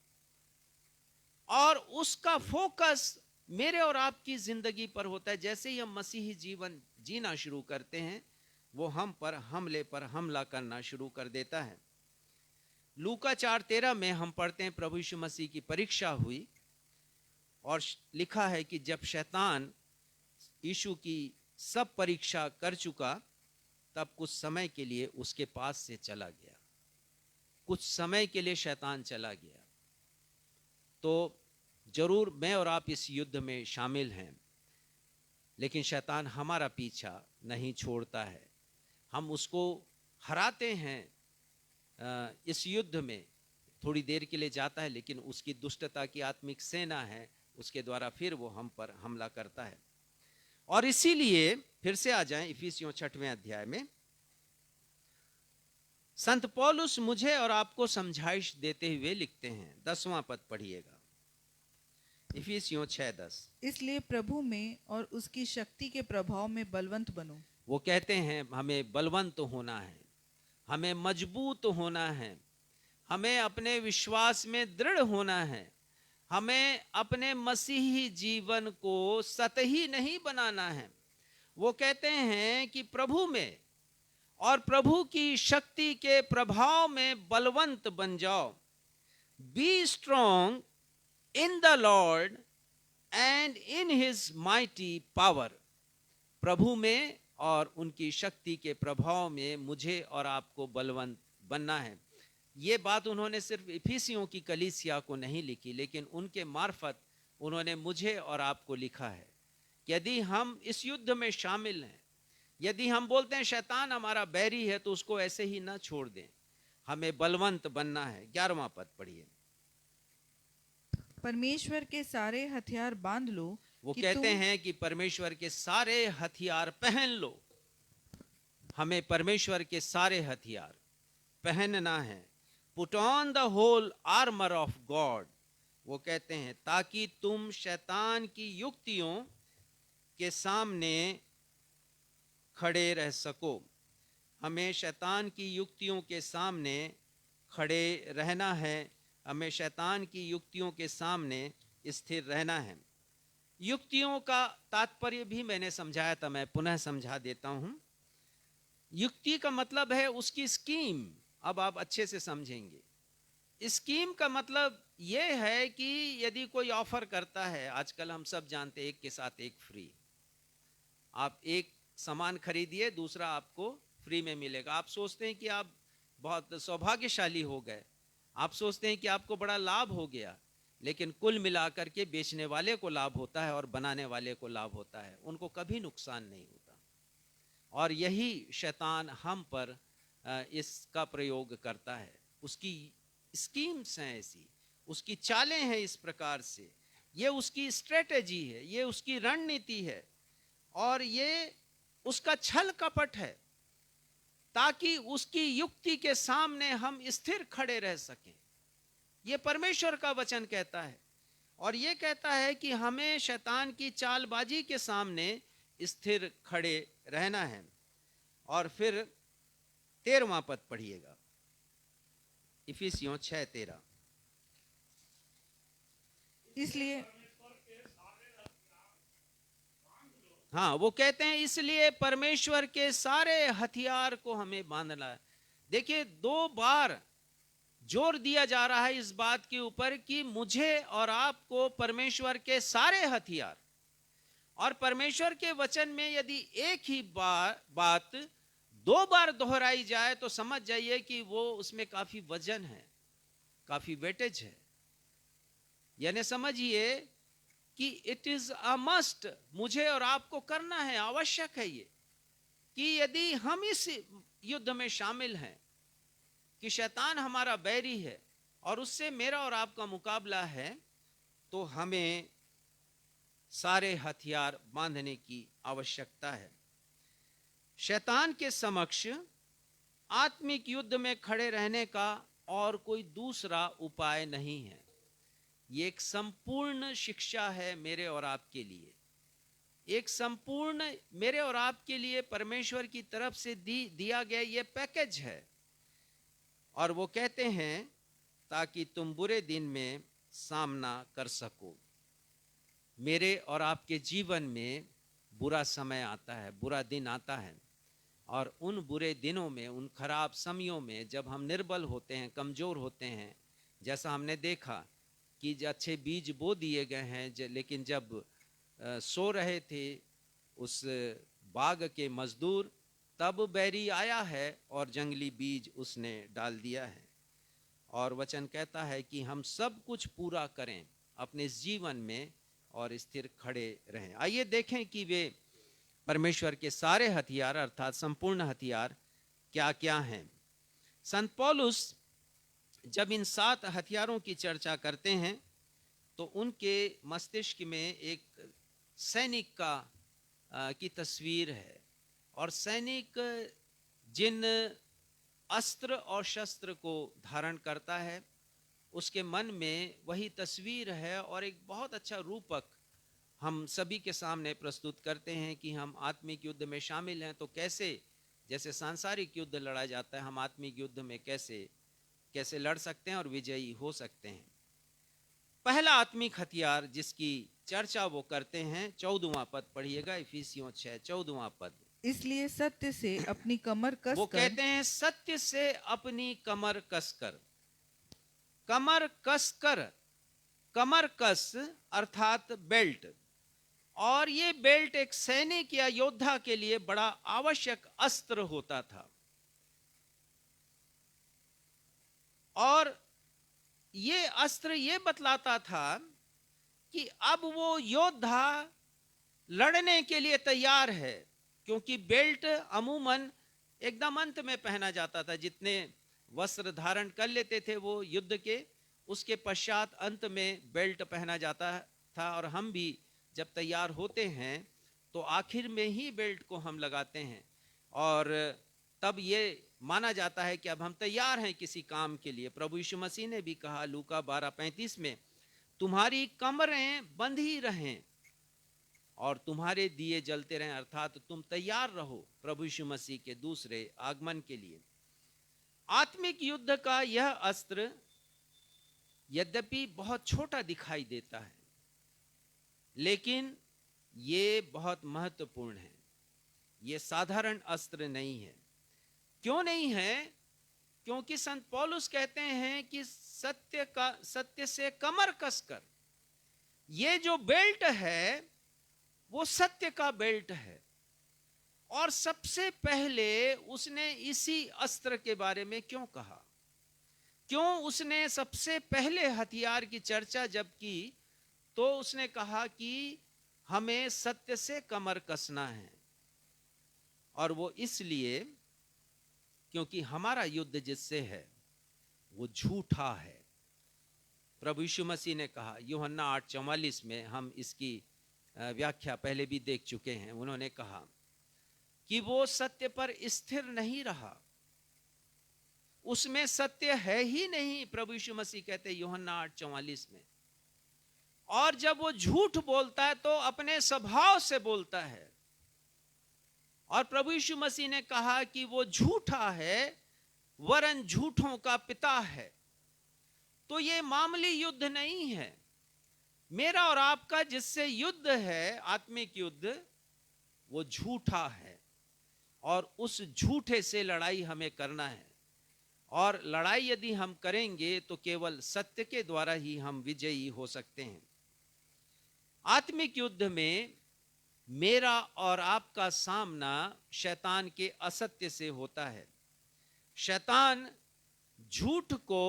A: और उसका फोकस मेरे और आपकी जिंदगी पर होता है। जैसे ही हम मसीही जीवन जीना शुरू करते हैं वो हम पर हमले पर हमला करना शुरू कर देता है। लूका 4:13 में हम पढ़ते हैं प्रभु यीशु मसीह की परीक्षा हुई और लिखा है कि जब शैतान यीशु की सब परीक्षा कर चुका तब कुछ समय के लिए उसके पास से चला गया। कुछ समय के लिए शैतान चला गया। तो जरूर मैं और आप इस युद्ध में शामिल हैं, लेकिन शैतान हमारा पीछा नहीं छोड़ता है। हम उसको हराते हैं इस युद्ध में। थोड़ी देर के लिए जाता है, लेकिन उसकी दुष्टता की आत्मिक सेना है, उसके द्वारा फिर वो हम पर हमला करता है। और इसीलिए फिर से आ जाएं इफिसियों 6वें अध्याय में। संत पौलुस मुझे और आपको समझाइश देते हुए लिखते हैं, 10वां पद पढ़िएगा, इफिसियों 6:10।
G: इसलिए प्रभु में और उसकी शक्ति के प्रभाव में बलवंत बनो।
A: वो कहते हैं हमें बलवंत होना है, हमें मजबूत होना है, हमें अपने विश्वास में दृढ़ होना है, हमें अपने मसीही जीवन को सतही नहीं बनाना है। वो कहते हैं कि प्रभु में और प्रभु की शक्ति के प्रभाव में बलवंत बन जाओ। Be strong in the Lord and in his mighty power. प्रभु में और उनकी शक्ति के प्रभाव में मुझे और आपको बलवंत बनना है। ये बात उन्होंने सिर्फ इफिसियों की कलीसिया को नहीं लिखी, लेकिन उनके मार्फत उन्होंने मुझे और आपको लिखा है कि यदि हम इस युद्ध में शामिल हैं, यदि हम बोलते हैं शैतान हमारा बैरी है, तो उसको ऐसे ही ना छोड़ दें, हमें बलवंत बनना है। 11वां पद पढ़िए।
G: परमेश्वर के सारे हथियार बांध लो
A: वो
G: कि
A: कहते
G: तुम-
A: हैं कि परमेश्वर के सारे हथियार पहन लो। हमें परमेश्वर के सारे हथियार पहनना है। Put on the whole armour of God. वो कहते हैं ताकि तुम शैतान की युक्तियों के सामने खड़े रह सको। हमें शैतान की युक्तियों के सामने खड़े रहना है। हमें शैतान की युक्तियों के सामने स्थिर रहना है। युक्तियों का तात्पर्य भी मैंने समझाया था, मैं पुनः समझा देता हूं। युक्ति का मतलब है उसकी स्कीम। अब आप अच्छे से समझेंगे। स्कीम का मतलब यह है कि यदि कोई ऑफर करता है, आजकल हम सब जानते हैं एक के साथ एक फ्री। आप एक सामान खरीदिए, दूसरा आपको फ्री में मिलेगा। आप सोचते हैं कि आप बहुत सौभाग्यशाली हो गए, आप सोचते हैं कि आपको बड़ा लाभ हो गया, लेकिन कुल मिलाकर के बेचने वाले को लाभ होता है और बनाने वाले को लाभ होता है। उनको कभी नुकसान नहीं होता। और यही शैतान हम पर इसका प्रयोग करता है। उसकी स्कीम्स हैं ऐसी, उसकी चालें हैं इस प्रकार से। ये उसकी स्ट्रेटेजी है, ये उसकी रणनीति है, और ये उसका छल कपट है, ताकि उसकी युक्ति के सामने हम स्थिर खड़े रह सकें। ये परमेश्वर का वचन कहता है, और ये कहता है कि हमें शैतान की चालबाजी के सामने स्थिर खड़े रहना है। और फिर 13वां पद पढ़िएगा, इफिसियों 6:13।
G: इसलिए
A: हाँ, वो कहते हैं इसलिए परमेश्वर के सारे हथियार को हमें बांधना है। देखिए, 2 बार जोर दिया जा रहा है इस बात के ऊपर कि मुझे और आपको परमेश्वर के सारे हथियार। और परमेश्वर के वचन में यदि एक ही बात 2 बार दोहराई जाए तो समझ जाइए कि वो उसमें काफी वजन है, काफी वेटेज है। यानी समझिए कि इट इज अ मस्ट, मुझे और आपको करना है, आवश्यक है ये, कि यदि हम इस युद्ध में शामिल हैं कि शैतान हमारा बैरी है और उससे मेरा और आपका मुकाबला है, तो हमें सारे हथियार बांधने की आवश्यकता है। शैतान के समक्ष आत्मिक युद्ध में खड़े रहने का और कोई दूसरा उपाय नहीं है। ये एक संपूर्ण शिक्षा है मेरे और आपके लिए, एक संपूर्ण मेरे और आपके लिए परमेश्वर की तरफ से दिया गया ये पैकेज है। और वो कहते हैं ताकि तुम बुरे दिन में सामना कर सको। मेरे और आपके जीवन में बुरा समय आता है, बुरा दिन आता है, और उन बुरे दिनों में, उन खराब समयों में जब हम निर्बल होते हैं, कमजोर होते हैं, जैसा हमने देखा कि अच्छे बीज बो दिए गए हैं, लेकिन जब सो रहे थे उस बाग के मजदूर, तब बैरी आया है और जंगली बीज उसने डाल दिया है। और वचन कहता है कि हम सब कुछ पूरा करें अपने जीवन में और स्थिर खड़े रहें। आइए देखें कि वे परमेश्वर के सारे हथियार अर्थात संपूर्ण हथियार क्या क्या हैं। संत पौलुस जब इन 7 हथियारों की चर्चा करते हैं तो उनके मस्तिष्क में एक सैनिक की तस्वीर है, और सैनिक जिन अस्त्र और शस्त्र को धारण करता है उसके मन में वही तस्वीर है। और एक बहुत अच्छा रूपक हम सभी के सामने प्रस्तुत करते हैं कि हम आत्मिक युद्ध में शामिल हैं तो कैसे, जैसे सांसारिक युद्ध लड़ा जाता है, हम आत्मिक युद्ध में कैसे लड़ सकते हैं और विजयी हो सकते हैं। पहला आत्मिक हथियार जिसकी चर्चा वो करते हैं, 14वां पद पढ़िएगा, इफिसियों 6:14वां पद।
G: इसलिए सत्य से अपनी कमर कस
A: वो
G: कर,
A: कहते हैं सत्य से अपनी कमर कसकर। कमर कसकर, कमर कस अर्थात बेल्ट, और ये बेल्ट एक सैनिक या योद्धा के लिए बड़ा आवश्यक अस्त्र होता था। और ये अस्त्र ये बतलाता था कि अब वो योद्धा लड़ने के लिए तैयार है, क्योंकि बेल्ट अमूमन एकदम अंत में पहना जाता था। जितने वस्त्र धारण कर लेते थे वो युद्ध के, उसके पश्चात अंत में बेल्ट पहना जाता था। और हम भी जब तैयार होते हैं तो आखिर में ही बेल्ट को हम लगाते हैं और तब ये माना जाता है कि अब हम तैयार हैं किसी काम के लिए। प्रभु यीशु मसीह ने भी कहा लूका 12:35 में, तुम्हारी कमरें बंध ही रहें और तुम्हारे दिए जलते रहें, अर्थात तुम तैयार रहो प्रभु यीशु मसीह के दूसरे आगमन के लिए। आत्मिक युद्ध का यह अस्त्र यद्यपि बहुत छोटा दिखाई देता है, लेकिन ये बहुत महत्वपूर्ण है। ये साधारण अस्त्र नहीं है। क्यों नहीं है? क्योंकि संत पौलुस कहते हैं कि सत्य से कमर कसकर, ये जो बेल्ट है वो सत्य का बेल्ट है। और सबसे पहले उसने इसी अस्त्र के बारे में क्यों कहा? क्यों उसने सबसे पहले हथियार की चर्चा जब की तो उसने कहा कि हमें सत्य से कमर कसना है। और वो इसलिए क्योंकि हमारा युद्ध जिससे है वो झूठा है। प्रभु यीशु मसीह ने कहा, यूहन्ना 8:44 में, हम इसकी व्याख्या पहले भी देख चुके हैं, उन्होंने कहा कि वो सत्य पर स्थिर नहीं रहा, उसमें सत्य है ही नहीं। प्रभु यीशु मसीह कहते हैं यूहन्ना 8:44 में। और जब वो झूठ बोलता है तो अपने स्वभाव से बोलता है। और प्रभु यीशु मसीह ने कहा कि वो झूठा है, वरन झूठों का पिता है। तो ये मामूली युद्ध नहीं है। मेरा और आपका जिससे युद्ध है, आत्मिक युद्ध, वो झूठा है और उस झूठे से लड़ाई हमें करना है। और लड़ाई यदि हम करेंगे तो केवल सत्य के द्वारा ही हम विजयी हो सकते हैं। आत्मिक युद्ध में मेरा और आपका सामना शैतान के असत्य से होता है। शैतान झूठ को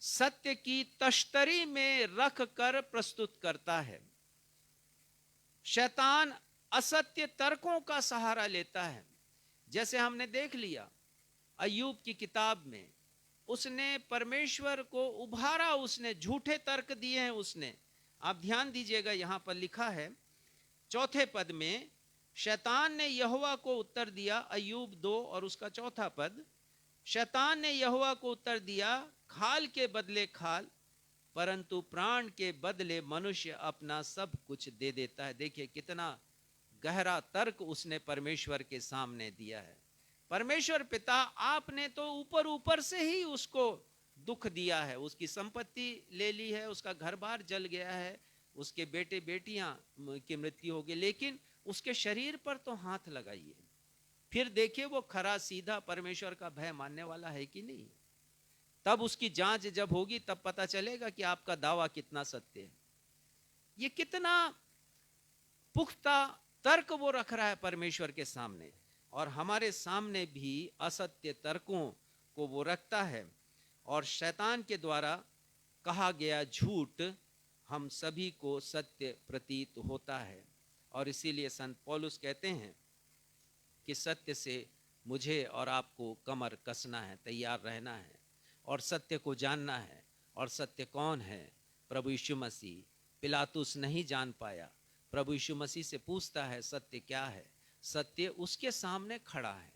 A: सत्य की तश्तरी में रख कर प्रस्तुत करता है। शैतान असत्य तर्कों का सहारा लेता है। जैसे हमने देख लिया अय्यूब की किताब में, उसने परमेश्वर को उभारा, उसने झूठे तर्क दिए हैं उसने। आप ध्यान दीजिएगा, यहां पर लिखा है 4 पद में, शैतान ने यहोवा को उत्तर दिया, अय्यूब 2 और उसका 4 पद, शैतान ने यहोवा को उत्तर दिया, खाल के बदले खाल, परंतु प्राण के बदले मनुष्य अपना सब कुछ दे देता है। देखिए कितना गहरा तर्क उसने परमेश्वर के सामने दिया है। परमेश्वर पिता, आपने तो ऊपर ऊपर से ही उसको दुख दिया है, उसकी संपत्ति ले ली है, उसका घर बार जल गया है, उसके बेटे बेटियां की मृत्यु हो गई, लेकिन उसके शरीर पर तो हाथ लगाइए। फिर देखिए वो खरा सीधा परमेश्वर का भय मानने वाला है कि नहीं। तब उसकी जांच जब होगी तब पता चलेगा कि आपका दावा कितना सत्य है। ये कितना पुख्ता तर्क वो रख रहा है परमेश्वर के सामने, और हमारे सामने भी असत्य तर्कों को वो रखता है। और शैतान के द्वारा कहा गया झूठ हम सभी को सत्य प्रतीत होता है। और इसीलिए संत पौलुस कहते हैं कि सत्य से मुझे और आपको कमर कसना है, तैयार रहना है और सत्य को जानना है। और सत्य कौन है? प्रभु यीशु मसीह। पिलातुस नहीं जान पाया, प्रभु यीशु मसीह से पूछता है सत्य क्या है। सत्य उसके सामने खड़ा है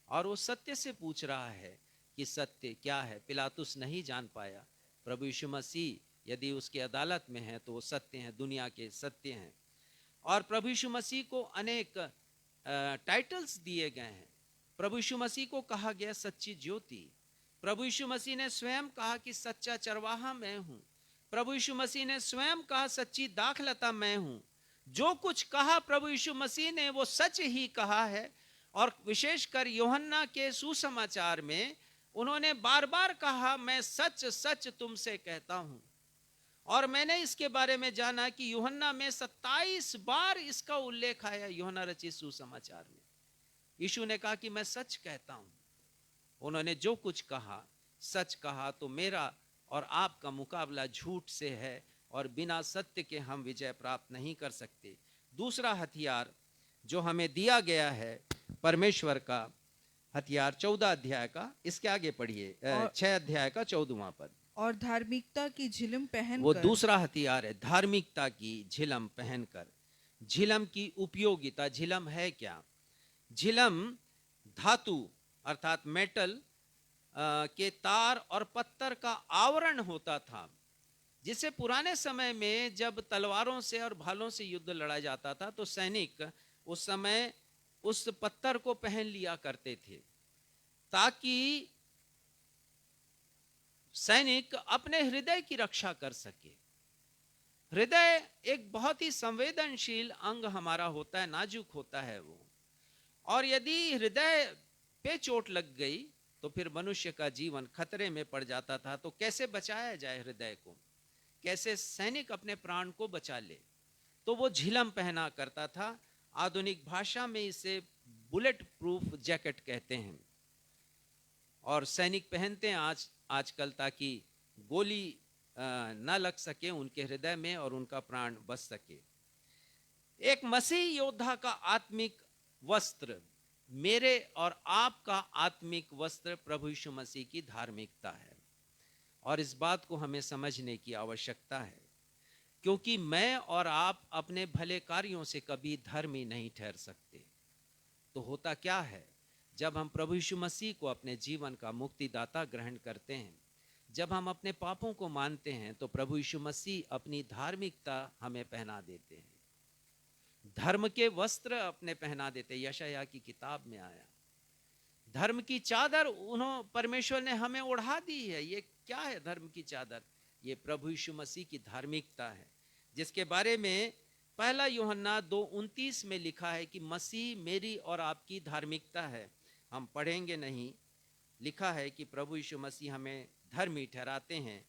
A: और वो सत्य से पूछ रहा है कि सत्य क्या है। पिलातुस नहीं जान पाया, प्रभु यीशु मसीह यदि उसकी अदालत में है तो वो सत्य हैं, दुनिया के सत्य हैं। और प्रभु यीशु मसीह को अनेक टाइटल्स दिए गए हैं। प्रभु यीशु मसीह को कहा गया सच्ची ज्योति। प्रभु यीशु मसीह ने स्वयं कहा कि सच्चा चरवाहा मैं हूं। प्रभु यीशु मसीह ने स्वयं कहा सच्ची दाखलता मैं हूं। जो कुछ कहा प्रभु यीशु मसीह ने वो सच ही कहा है। और विशेषकर यूहन्ना के सुसमाचार में उन्होंने बार बार कहा, मैं सच सच तुमसे कहता हूं। और मैंने इसके बारे में जाना कि यूहन्ना में 27 बार इसका उल्लेख आया। यूहन्ना रचित सुसमाचार में यीशु ने कहा कि मैं सच कहता हूं। उन्होंने जो कुछ कहा सच कहा। तो मेरा और आपका मुकाबला झूठ से है और बिना सत्य के हम विजय प्राप्त नहीं कर सकते। दूसरा हथियार जो हमें दिया गया है परमेश्वर का हथियार 14 अध्याय का, इसके आगे पढ़िए 6 अध्याय का 14वां पद।
G: और धार्मिकता की झिलम
A: वो
G: पहनकर
A: दूसरा हथियार है, धार्मिकता की झिलम पहनकर। झिलम की उपयोगिता, झिलम है क्या? झिलम धातु अर्थात मेटल के तार और पत्थर का आवरण होता था, जिसे पुराने समय में जब तलवारों से और भालों से युद्ध लड़ा जाता था तो सैनिक उस समय उस पत्थर को पहन लिया करते थे, ताकि सैनिक अपने हृदय की रक्षा कर सके। हृदय एक बहुत ही संवेदनशील अंग हमारा होता है, नाजुक होता है वो, और यदि हृदय पे चोट लग गई तो फिर मनुष्य का जीवन खतरे में पड़ जाता था। तो कैसे बचाया जाए हृदय को, कैसे सैनिक अपने प्राण को बचा ले? तो वो झिलम पहना करता था। आधुनिक भाषा में इसे बुलेट प्रूफ जैकेट कहते हैं, और सैनिक पहनते हैं आजकल, ताकि गोली न लग सके उनके हृदय में और उनका प्राण बच सके। एक मसीह योद्धा का आत्मिक वस्त्र, मेरे और आपका आत्मिक वस्त्र प्रभु यीशु मसीह की धार्मिकता है, और इस बात को हमें समझने की आवश्यकता है, क्योंकि मैं और आप अपने भले कार्यों से कभी धर्मी नहीं ठहर सकते। तो होता क्या है, जब हम प्रभु यीशु मसीह को अपने जीवन का मुक्तिदाता ग्रहण करते हैं, जब हम अपने पापों को मानते हैं, तो प्रभु यीशु मसीह अपनी धार्मिकता हमें पहना देते हैं, धर्म के वस्त्र अपने पहना देते। यशायाह की किताब में आया, धर्म की चादर परमेश्वर ने हमें ओढ़ा दी है। ये क्या है धर्म की चादर? ये प्रभु यीशु मसीह की धार्मिकता है, जिसके बारे में 1 यूहन्ना 2:29 में लिखा है कि मसीह मेरी और आपकी धार्मिकता है। हम पढ़ेंगे नहीं, लिखा है कि प्रभु यीशु मसीह हमें धर्मी ठहराते हैं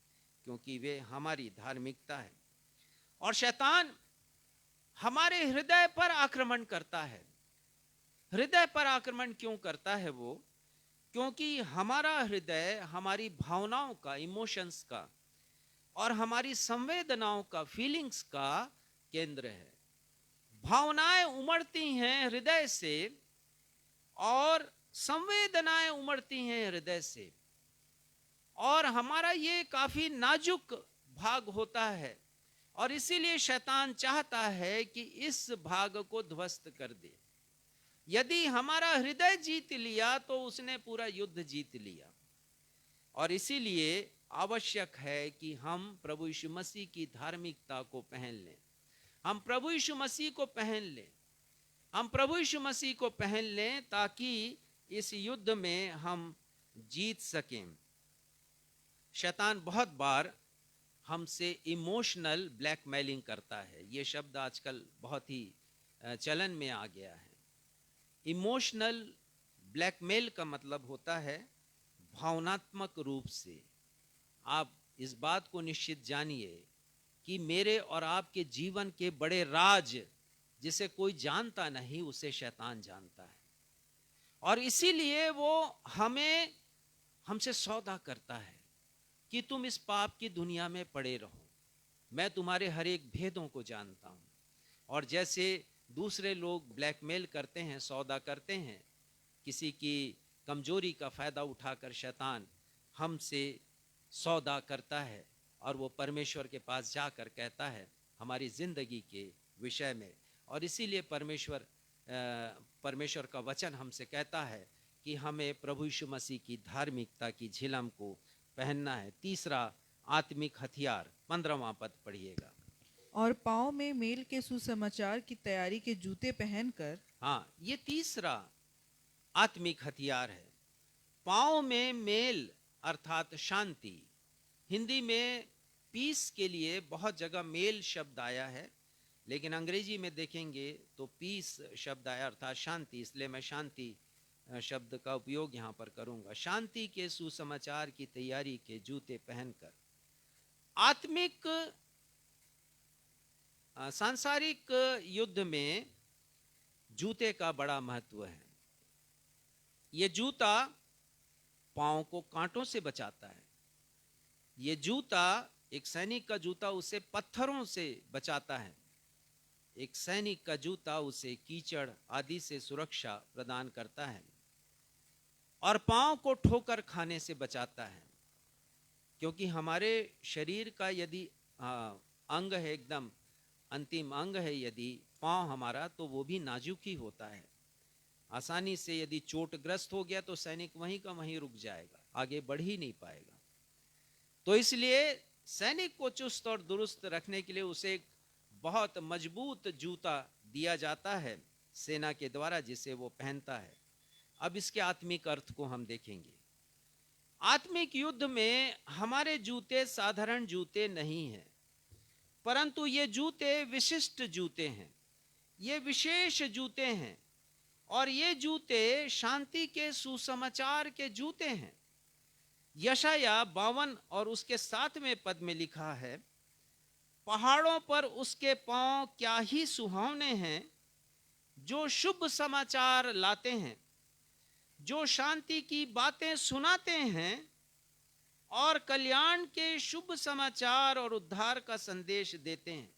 A: क्योंकि वे हमारी धार्मिकता है। और शैतान हमारे हृदय पर आक्रमण करता है। हृदय पर आक्रमण क्यों करता है वो? क्योंकि हमारा हृदय हमारी भावनाओं का, इमोशंस का, और हमारी संवेदनाओं का, फीलिंग्स का केंद्र है। भावनाएं उमड़ती हैं हृदय से और संवेदनाएं उमड़ती हैं हृदय से, और हमारा ये काफी नाजुक भाग होता है, और इसीलिए शैतान चाहता है कि इस भाग को ध्वस्त कर दे। यदि हमारा हृदय जीत लिया तो उसने पूरा युद्ध जीत लिया। और इसीलिए आवश्यक है कि हम प्रभु यीशु मसीह की धार्मिकता को पहन लें। हम प्रभु यीशु मसीह को पहन लें, हम प्रभु यीशु मसीह को पहन लें, ताकि इस युद्ध में हम जीत सकें। शैतान बहुत बार हमसे इमोशनल ब्लैकमेलिंग करता है। ये शब्द आजकल बहुत ही चलन में आ गया है। इमोशनल ब्लैकमेल का मतलब होता है भावनात्मक रूप से। आप इस बात को निश्चित जानिए कि मेरे और आपके जीवन के बड़े राज जिसे कोई जानता नहीं, उसे शैतान जानता है, और इसीलिए वो हमसे सौदा करता है कि तुम इस पाप की दुनिया में पड़े रहो, मैं तुम्हारे हर एक भेदों को जानता हूं। और जैसे दूसरे लोग ब्लैकमेल करते हैं, सौदा करते हैं, किसी की कमजोरी का फायदा उठाकर शैतान हमसे सौदा करता है, और वो परमेश्वर के पास जाकर कहता है हमारी जिंदगी के विषय में। और इसीलिए परमेश्वर का वचन हमसे कहता है कि हमें प्रभु यीशु मसीह की धार्मिकता की झिलम को पहनना है। तीसरा आत्मिक हथियार, 15वां पद पढ़िएगा।
G: और पाँव में मेल के सुसमाचार की तैयारी के जूते पहनकर।
A: हाँ, ये तीसरा आत्मिक हथियार है। पाँव में मेल अर्थात शांति। हिंदी में पीस के लिए बहुत जगह मेल शब्द आया है, लेकिन अंग्रेजी में देखेंगे तो पीस शब्द आया अर्थात शांति, इसलिए मैं शांति शब्द का उपयोग यहाँ पर करूंगा। शांति के सुसमाचार की तैयारी के जूते पहनकर। आत्मिक सांसारिक युद्ध में जूते का बड़ा महत्व है। ये जूता पांव को कांटों से बचाता है। ये जूता, एक सैनिक का जूता उसे पत्थरों से बचाता है। एक सैनिक का जूता उसे कीचड़ आदि से सुरक्षा प्रदान करता है और पांव को ठोकर खाने से बचाता है। क्योंकि हमारे शरीर का यदि अंग है, एकदम अंतिम अंग है यदि पांव हमारा, तो वो भी नाजुक ही होता है। आसानी से यदि चोटग्रस्त हो गया तो सैनिक वहीं का वहीं रुक जाएगा, आगे बढ़ ही नहीं पाएगा। तो इसलिए सैनिक को चुस्त और दुरुस्त रखने के लिए उसे एक बहुत मजबूत जूता दिया जाता है सेना के द्वारा, जिसे वो पहनता है। अब इसके आत्मिक अर्थ को हम देखेंगे। आत्मिक युद्ध में हमारे जूते साधारण जूते नहीं हैं, परंतु ये जूते विशिष्ट जूते हैं, ये विशेष जूते हैं, और ये जूते शांति के सुसमाचार के जूते हैं। यशाया 52 और उसके 7वें पद में लिखा है, पहाड़ों पर उसके पांव क्या ही सुहावने हैं, जो शुभ समाचार लाते हैं, जो शांति की बातें सुनाते हैं और कल्याण के शुभ समाचार और उद्धार का संदेश देते हैं।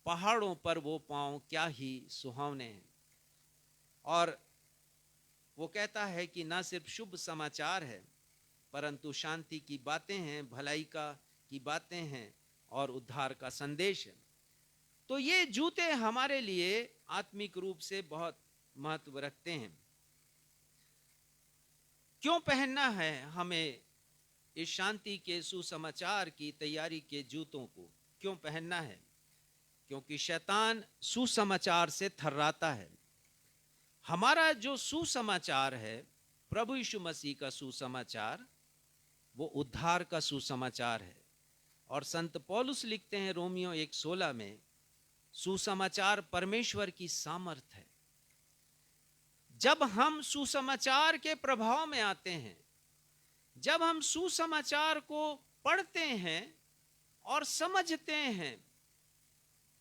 A: पहाड़ों पर वो पांव क्या ही सुहावने हैं। और वो कहता है कि ना सिर्फ शुभ समाचार है, परंतु शांति की बातें हैं, भलाई की बातें हैं और उद्धार का संदेश है। तो ये जूते हमारे लिए आत्मिक रूप से बहुत महत्व रखते हैं। क्यों पहनना है हमें इस शांति के सुसमाचार की तैयारी के जूतों को? क्यों पहनना है? क्योंकि शैतान सुसमाचार से थर्राता है। हमारा जो सुसमाचार है, प्रभु यीशु मसीह का सुसमाचार, वो उद्धार का सुसमाचार है। और संत पौलुस लिखते हैं रोमियो 1:16 में, सुसमाचार परमेश्वर की सामर्थ है। जब हम सुसमाचार के प्रभाव में आते हैं, जब हम सुसमाचार को पढ़ते हैं और समझते हैं,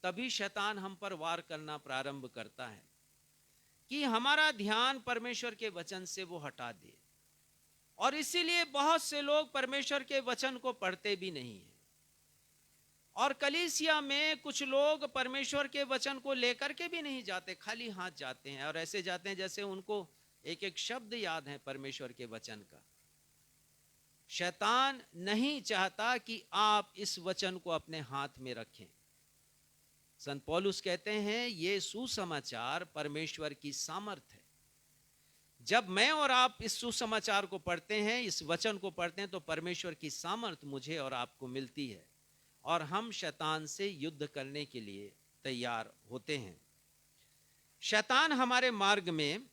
A: तभी शैतान हम पर वार करना प्रारंभ करता है कि हमारा ध्यान परमेश्वर के वचन से वो हटा दे। और इसीलिए बहुत से लोग परमेश्वर के वचन को पढ़ते भी नहीं हैं। और कलीसिया में कुछ लोग परमेश्वर के वचन को लेकर के भी नहीं जाते, खाली हाथ जाते हैं, और ऐसे जाते हैं जैसे उनको एक एक शब्द याद है परमेश्वर के वचन का। शैतान नहीं चाहता कि आप इस वचन को अपने हाथ में रखें। संत पौलुस कहते हैं, ये सुसमाचार परमेश्वर की सामर्थ है। जब मैं और आप इस सुसमाचार को पढ़ते हैं, इस वचन को पढ़ते हैं, तो परमेश्वर की सामर्थ मुझे और आपको मिलती है और हम शैतान से युद्ध करने के लिए तैयार होते हैं। शैतान हमारे मार्ग में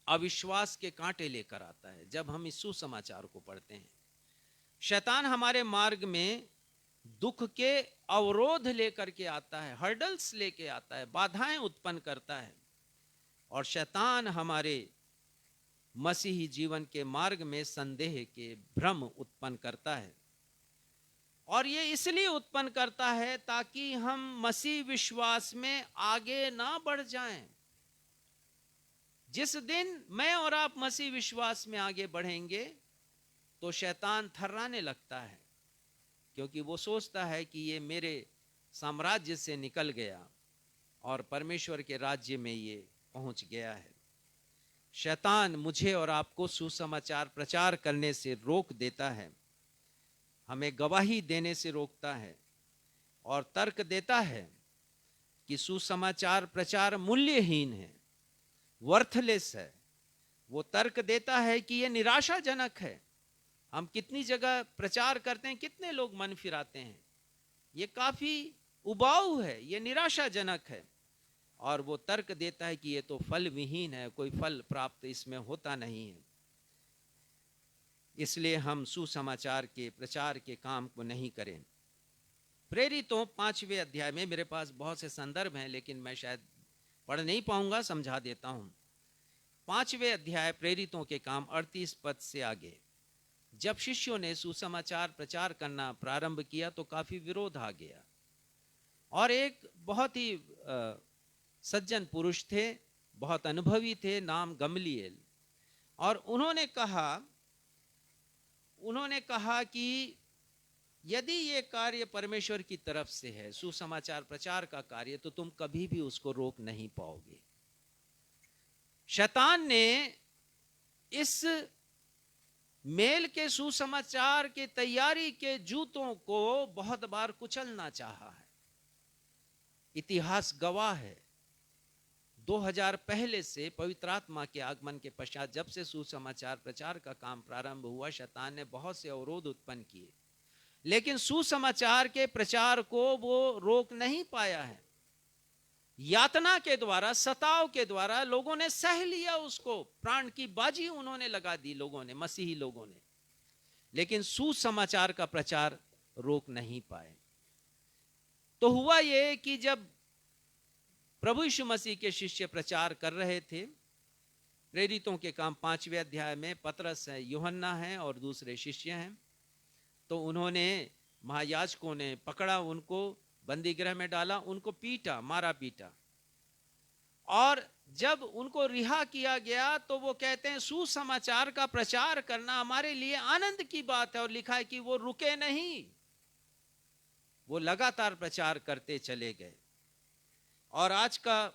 A: अविश्वास के कांटे लेकर आता है जब हम इस सुसमाचार को पढ़ते हैं। शैतान हमारे मार्ग में दुख के अवरोध लेकर के आता है, हर्डल्स लेके आता है, बाधाएं उत्पन्न करता है। और शैतान हमारे मसीही जीवन के मार्ग में संदेह के भ्रम उत्पन्न करता है। और ये इसलिए उत्पन्न करता है ताकि हम मसीह विश्वास में आगे ना बढ़ जाएं। जिस दिन मैं और आप मसीह विश्वास में आगे बढ़ेंगे तो शैतान थर्राने लगता है, क्योंकि वो सोचता है कि ये मेरे साम्राज्य से निकल गया और परमेश्वर के राज्य में ये पहुंच गया है। शैतान मुझे और आपको सुसमाचार प्रचार करने से रोक देता है, हमें गवाही देने से रोकता है और तर्क देता है कि सुसमाचार प्रचार मूल्यहीन है, वर्थलेस है। वो तर्क देता है कि ये निराशाजनक है। हम कितनी जगह प्रचार करते हैं, कितने लोग मन फिराते हैं, ये काफी उबाऊ है, ये निराशाजनक है। और वो तर्क देता है कि ये तो फल विहीन है, कोई फल प्राप्त इसमें होता नहीं है। इसलिए हम सुसमाचार के प्रचार के काम को नहीं करें। प्रेरितों 5वें अध्याय में, मेरे पास बहुत से संदर्भ हैं लेकिन मैं शायद पढ़ नहीं पाऊंगा, समझा देता हूं। 5वें अध्याय प्रेरितों के काम 38 पद से आगे, जब शिष्यों ने सुसमाचार प्रचार करना प्रारंभ किया तो काफी विरोध आ गया। और एक बहुत ही सज्जन पुरुष थे, बहुत अनुभवी थे, नाम गमलीएल। और उन्होंने कहा कि यदि ये कार्य परमेश्वर की तरफ से है, सुसमाचार प्रचार का कार्य, तो तुम कभी भी उसको रोक नहीं पाओगे। शैतान ने इस मेल के सुसमाचार के तैयारी के जूतों को बहुत बार कुचलना चाहा है। इतिहास गवाह है, 2000 पहले से पवित्र आत्मा के आगमन के पश्चात जब से सुसमाचार प्रचार का काम प्रारंभ हुआ, शैतान ने बहुत से अवरोध उत्पन्न किए, लेकिन सुसमाचार के प्रचार को वो रोक नहीं पाया है। यातना के द्वारा, सताव के द्वारा लोगों ने सह लिया उसको, प्राण की बाजी उन्होंने लगा दी लोगों ने, मसीही लोगों ने, लेकिन सुसमाचार का प्रचार रोक नहीं पाए। तो हुआ ये कि जब प्रभु यीशु मसीह के शिष्य प्रचार कर रहे थे, प्रेरितों के काम 5वें अध्याय में पतरस है, यूहन्ना है और दूसरे शिष्य हैं, तो उन्होंने, महायाजकों ने पकड़ा, उनको बंदी गृह में डाला, उनको पीटा, मारा पीटा, और जब उनको रिहा किया गया तो वो कहते हैं सुसमाचार का प्रचार करना हमारे लिए आनंद की बात है, और लिखा है कि वो रुके नहीं, वो लगातार प्रचार करते चले गए। और आज का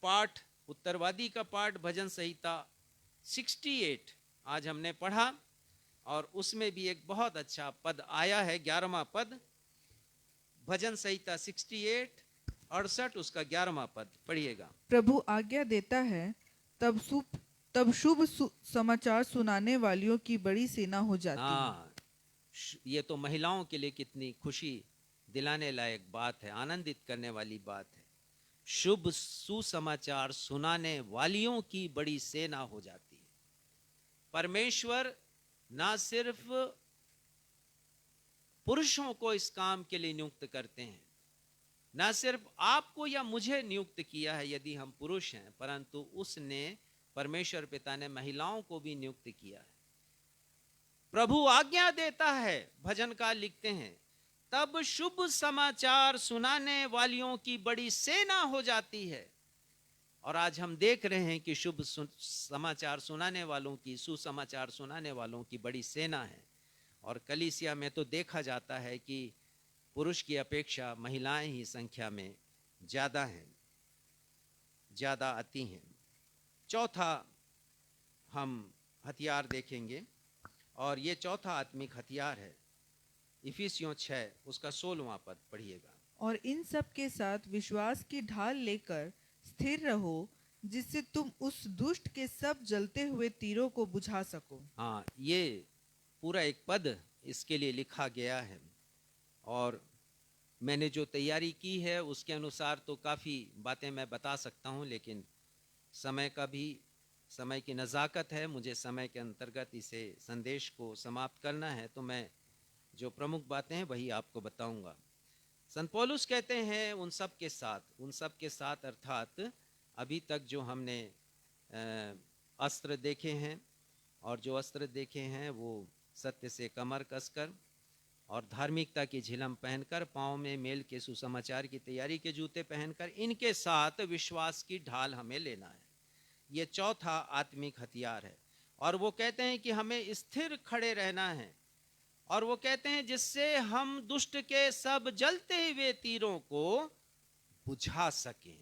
A: पाठ, उत्तरवादी का पाठ, भजन संहिता 68 आज हमने पढ़ा, और उसमें भी एक बहुत अच्छा पद आया है, 11वां पद, भजन संहिता 68 उसका 11वां पद पढ़िएगा।
G: प्रभु आज्ञा देता है, तब शुभ समाचार सुनाने वालियों की बड़ी सेना हो जाती है।
A: ये तो महिलाओं के लिए कितनी खुशी दिलाने लायक बात है, आनंदित करने वाली बात है। शुभ सुसमाचार सुनाने वालियों की बड़ी सेना हो जाती है। परमेश्वर ना सिर्फ पुरुषों को इस काम के लिए नियुक्त करते हैं, ना सिर्फ आपको या मुझे नियुक्त किया है यदि हम पुरुष हैं, परंतु उसने, परमेश्वर पिता ने महिलाओं को भी नियुक्त किया है। प्रभु आज्ञा देता है, भजनकार लिखते हैं, तब शुभ समाचार सुनाने वालियों की बड़ी सेना हो जाती है। और आज हम देख रहे हैं कि शुभ समाचार सुनाने वालों की, सुसमाचार सुनाने वालों की बड़ी सेना है। और कलीसिया में तो देखा जाता है कि पुरुष की अपेक्षा महिलाएं ही संख्या में ज्यादा हैं, ज्यादा आती हैं। चौथा हम हथियार देखेंगे, और ये चौथा आत्मिक हथियार है, इफिसियों 6 उसका 16वां पद पढ़िएगा।
G: और इन सब के साथ विश्वास की ढाल लेकर स्थिर रहो, जिससे तुम उस दुष्ट के सब जलते हुए तीरों को बुझा सको।
A: हाँ, ये पूरा एक पद इसके लिए लिखा गया है, और मैंने जो तैयारी की है उसके अनुसार तो काफ़ी बातें मैं बता सकता हूँ, लेकिन समय की नज़ाकत है, मुझे समय के अंतर्गत इसे संदेश को समाप्त करना है, तो मैं जो प्रमुख बातें हैं वही आपको बताऊंगा। संत पौलुस कहते हैं उन सब के साथ अर्थात अभी तक जो हमने अस्त्र देखे हैं, और जो अस्त्र देखे हैं वो सत्य से कमर कसकर और धार्मिकता की झिलम पहनकर, पाँव में मेल के सुसमाचार की तैयारी के जूते पहनकर, इनके साथ विश्वास की ढाल हमें लेना है। ये चौथा आत्मिक हथियार है। और वो कहते हैं कि हमें स्थिर खड़े रहना है, और वो कहते हैं जिससे हम दुष्ट के सब जलते हुए तीरों को बुझा सकें।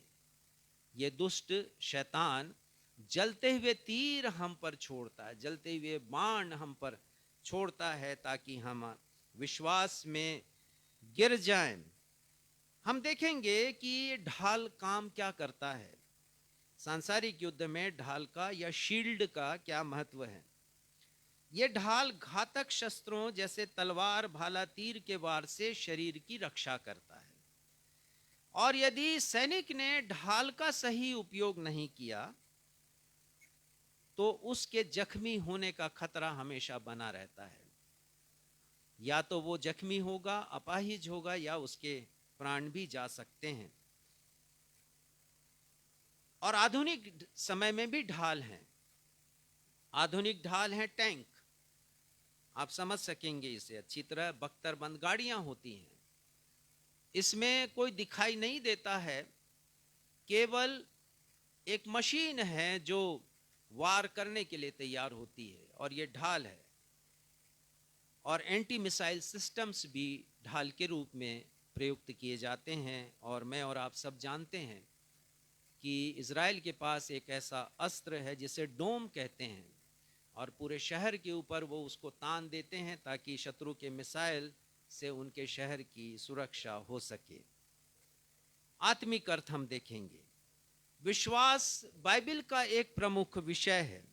A: ये दुष्ट शैतान जलते हुए तीर हम पर छोड़ता है, जलते हुए बाण हम पर छोड़ता है, ताकि हम विश्वास में गिर जाएं। हम देखेंगे कि ढाल काम क्या करता है। सांसारिक युद्ध में ढाल का या शील्ड का क्या महत्व है। ये ढाल घातक शस्त्रों जैसे तलवार, भाला, तीर के वार से शरीर की रक्षा करता है, और यदि सैनिक ने ढाल का सही उपयोग नहीं किया तो उसके जख्मी होने का खतरा हमेशा बना रहता है। या तो वो जख्मी होगा, अपाहिज होगा, या उसके प्राण भी जा सकते हैं। और आधुनिक समय में भी ढाल हैं। आधुनिक ढाल हैं टैंक, आप समझ सकेंगे इसे अच्छी तरह। बख्तरबंद गाड़ियां होती हैं, इसमें कोई दिखाई नहीं देता है, केवल एक मशीन है जो वार करने के लिए तैयार होती है, और ये ढाल है। और एंटी मिसाइल सिस्टम्स भी ढाल के रूप में प्रयुक्त किए जाते हैं। और मैं और आप सब जानते हैं कि इज़राइल के पास एक ऐसा अस्त्र है जिसे डोम कहते हैं, और पूरे शहर के ऊपर वो उसको तान देते हैं ताकि शत्रु के मिसाइल से उनके शहर की सुरक्षा हो सके। आत्मिक अर्थ हम देखेंगे। विश्वास बाइबल का एक प्रमुख विषय है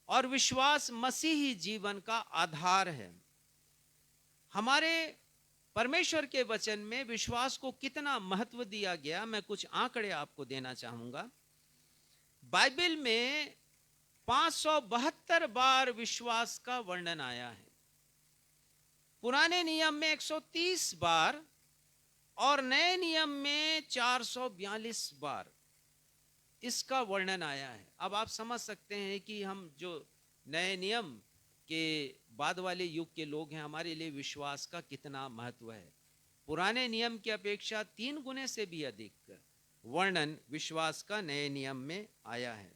A: और विश्वास मसीही जीवन का आधार है। हमारे परमेश्वर के वचन में विश्वास को कितना महत्व दिया गया, मैं कुछ आंकड़े आपको देना चाहूंगा। बाइबल में 572 बार विश्वास का वर्णन आया है। पुराने नियम में 130 बार और नए नियम में 442 बार इसका वर्णन आया है। अब आप समझ सकते हैं कि हम जो नए नियम के बाद वाले युग के लोग हैं, हमारे लिए विश्वास का कितना महत्व है। पुराने नियम की अपेक्षा 3 गुने से भी अधिक वर्णन विश्वास का नए नियम में आया है।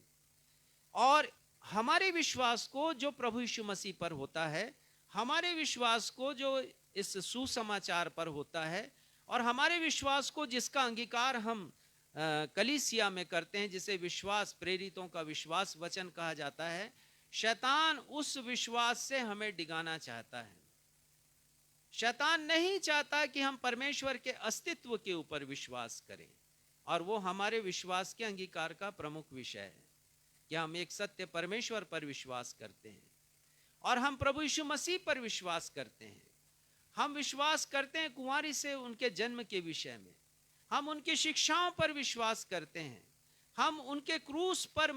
A: और हमारे विश्वास को जो प्रभु यीशु मसीह पर होता है, हमारे विश्वास को जो इस सुसमाचार पर होता है, और हमारे विश्वास को जिसका अंगीकार हम कलीसिया में करते हैं, जिसे विश्वास, प्रेरितों का विश्वास वचन कहा जाता है, शैतान उस विश्वास से हमें डिगाना चाहता है। शैतान नहीं चाहता कि हम परमेश्वर के अस्तित्व के ऊपर विश्वास करें, और वो हमारे विश्वास के अंगीकार का प्रमुख विषय है कि हम एक सत्य परमेश्वर पर विश्वास करते हैं और हम प्रभु यीशु मसीह पर विश्वास करते हैं। हम विश्वास करते हैं कुंवारी से उनके जन्म के विषय में, हम उनकी शिक्षाओं पर विश्वास करते हैं, हम उनके क्रूस पर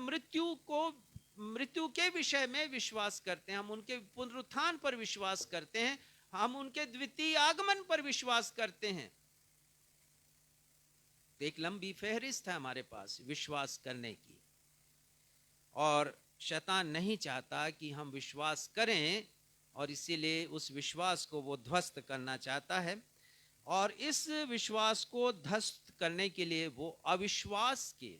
A: मृत्यु के विषय में विश्वास करते हैं, हम उनके पुनरुत्थान पर विश्वास करते हैं, हम उनके द्वितीय आगमन पर विश्वास करते हैं। तो एक लंबी फहरिस्त है हमारे पास विश्वास करने की, और शैतान नहीं चाहता कि हम विश्वास करें, और इसीलिए उस विश्वास को वो ध्वस्त करना चाहता है। और इस विश्वास को ध्वस्त करने के लिए वो अविश्वास के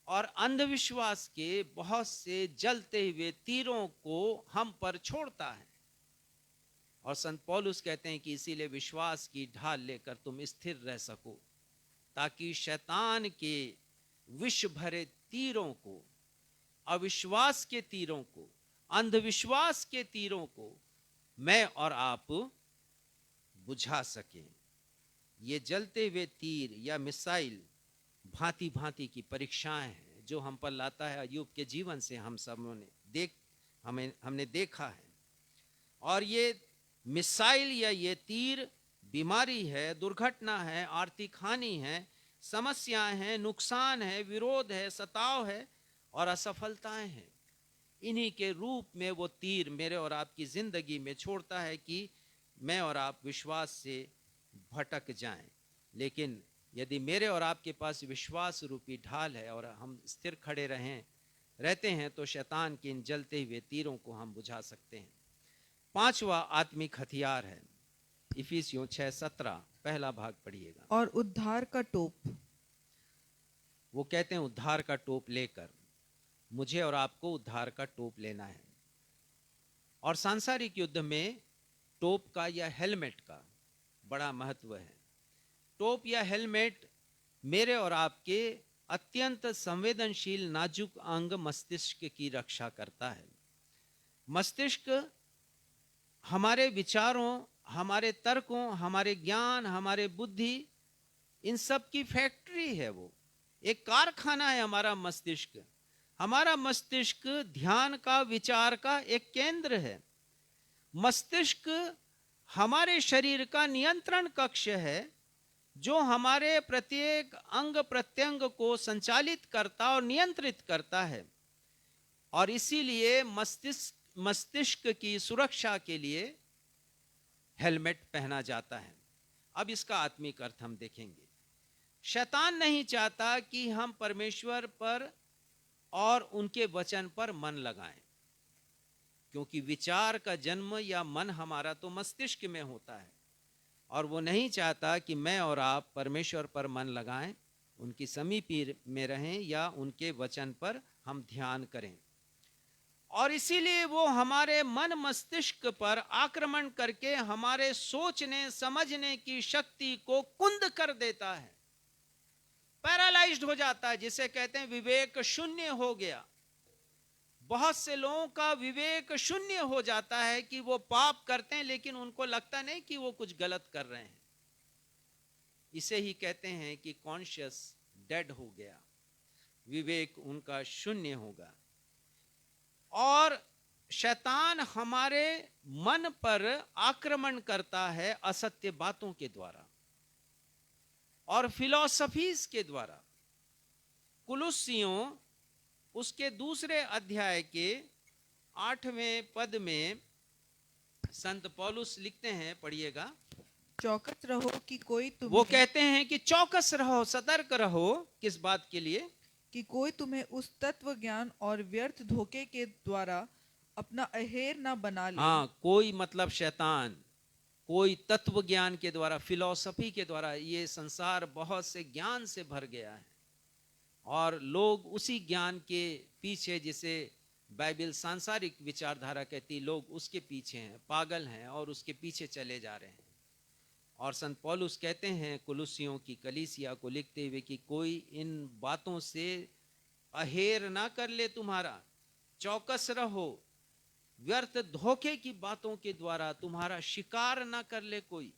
A: और अंधविश्वास के बहुत से जलते हुए तीरों को हम पर छोड़ता है। और संत पौलुस कहते हैं कि इसीलिए विश्वास की ढाल लेकर तुम स्थिर रह सको, ताकि शैतान के विष भरे तीरों को, अविश्वास के तीरों को, अंधविश्वास के तीरों को मैं और आप बुझा सकें। ये जलते हुए तीर या मिसाइल भांति भांति की परीक्षाएं हैं जो हम पर लाता है। अय्यूब के जीवन से हम सब ने हमने देखा है। और ये मिसाइल या ये तीर बीमारी है, दुर्घटना है, आर्थिक हानि है, समस्याएं हैं, नुकसान है, विरोध है, सताव है और असफलताएं हैं। इन्हीं के रूप में वो तीर मेरे और आपकी जिंदगी में छोड़ता है कि मैं और आप विश्वास से भटक जाएं। लेकिन यदि मेरे और आपके पास विश्वास रूपी ढाल है और हम स्थिर खड़े रहते हैं, तो शैतान के इन जलते हुए तीरों को हम बुझा सकते हैं। 5वां आत्मिक हथियार है इफिसियों 6:17, पहला भाग पढ़िएगा।
G: और उद्धार का टोप।
A: वो कहते हैं उद्धार का टोप लेकर, मुझे और आपको उद्धार का टोप लेना है। और सांसारिक युद्ध में टोप का या हेलमेट का बड़ा महत्व है। टोप या हेलमेट मेरे और आपके अत्यंत संवेदनशील नाजुक अंग मस्तिष्क की रक्षा करता है। मस्तिष्क हमारे विचारों, हमारे तर्कों, हमारे ज्ञान, हमारे बुद्धि, इन सब की फैक्ट्री है। वो एक कारखाना है हमारा मस्तिष्क। हमारा मस्तिष्क ध्यान का, विचार का एक केंद्र है। मस्तिष्क हमारे शरीर का नियंत्रण कक्ष है जो हमारे प्रत्येक अंग प्रत्यंग को संचालित करता और नियंत्रित करता है। और इसीलिए मस्तिष्क की सुरक्षा के लिए हेलमेट पहना जाता है। अब इसका आत्मिक अर्थ हम देखेंगे। शैतान नहीं चाहता कि हम परमेश्वर पर और उनके वचन पर मन लगाएं, क्योंकि विचार का जन्म या मन हमारा तो मस्तिष्क में होता है, और वो नहीं चाहता कि मैं और आप परमेश्वर पर मन लगाएं, उनकी समीप में रहें या उनके वचन पर हम ध्यान करें। और इसीलिए वो हमारे मन मस्तिष्क पर आक्रमण करके हमारे सोचने समझने की शक्ति को कुंद कर देता है, पैरालाइज्ड हो जाता है, जिसे कहते हैं विवेक शून्य हो गया। बहुत से लोगों का विवेक शून्य हो जाता है कि वो पाप करते हैं लेकिन उनको लगता नहीं कि वो कुछ गलत कर रहे हैं। इसे ही कहते हैं कि कॉन्शियस डेड हो गया, विवेक उनका शून्य होगा। और शैतान हमारे मन पर आक्रमण करता है असत्य बातों के द्वारा और फिलॉसफीज के द्वारा। कुलुस्सियों उसके दूसरे अध्याय के 8वें पद में संत पौलुस लिखते हैं, पढ़िएगा।
G: चौकस रहो कि कोई
A: वो
G: तुम्हें
A: कहते हैं कि चौकस रहो, सतर्क रहो। किस बात के लिए?
G: कि कोई तुम्हें उस तत्व ज्ञान और व्यर्थ धोखे के द्वारा अपना अहेर ना बना ले।
A: हाँ, कोई मतलब शैतान, कोई तत्व ज्ञान के द्वारा, फिलॉसफी के द्वारा। ये संसार बहुत से ज्ञान से भर गया है और लोग उसी ज्ञान के पीछे, जिसे बाइबल सांसारिक विचारधारा कहती, लोग उसके पीछे हैं, पागल हैं और उसके पीछे चले जा रहे हैं। और संत पौलुस कहते हैं कुलुस्सियों की कलीसिया को लिखते हुए कि कोई इन बातों से अहेर ना कर ले तुम्हारा, चौकस रहो, व्यर्थ धोखे की बातों के द्वारा तुम्हारा शिकार ना कर ले कोई।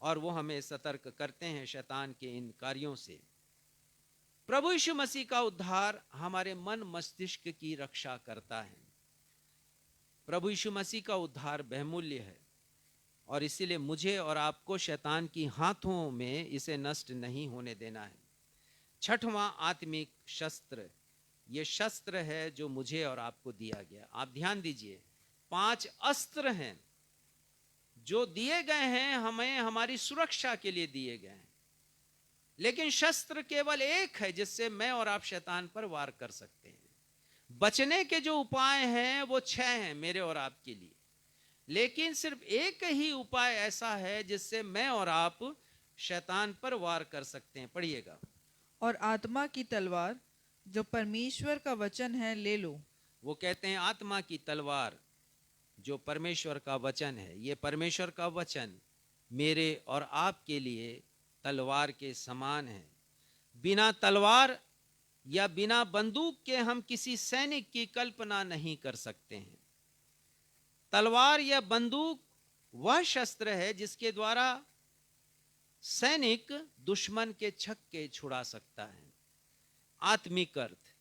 A: और वो हमें सतर्क करते हैं शैतान के इन कार्यों से। प्रभु यीशु मसीह का उद्धार हमारे मन मस्तिष्क की रक्षा करता है। प्रभु यीशु मसीह का उद्धार बहुमूल्य है और इसीलिए मुझे और आपको शैतान की हाथों में इसे नष्ट नहीं होने देना है। छठवां आत्मिक शस्त्र, ये शस्त्र है जो मुझे और आपको दिया गया। आप ध्यान दीजिए, 5 अस्त्र हैं जो दिए गए हैं, हमें हमारी सुरक्षा के लिए दिए गए हैं। लेकिन शस्त्र केवल एक है जिससे मैं और आप शैतान पर वार कर सकते हैं। बचने के जो उपाय हैं वो 6 हैं मेरे और आपके लिए, लेकिन सिर्फ एक ही उपाय ऐसा है जिससे मैं और आप शैतान पर वार कर सकते हैं। पढ़िएगा।
G: और आत्मा की तलवार जो परमेश्वर का वचन है ले लो।
A: वो कहते हैं आत्मा की तलवार जो परमेश्वर का वचन है। ये परमेश्वर का वचन मेरे और आपके लिए तलवार के समान है। बिना तलवार या बिना बंदूक के हम किसी सैनिक की कल्पना नहीं कर सकते हैं। तलवार या बंदूक वह शस्त्र है जिसके द्वारा सैनिक दुश्मन के छक्के छुड़ा सकता है। आत्मिक अर्थ,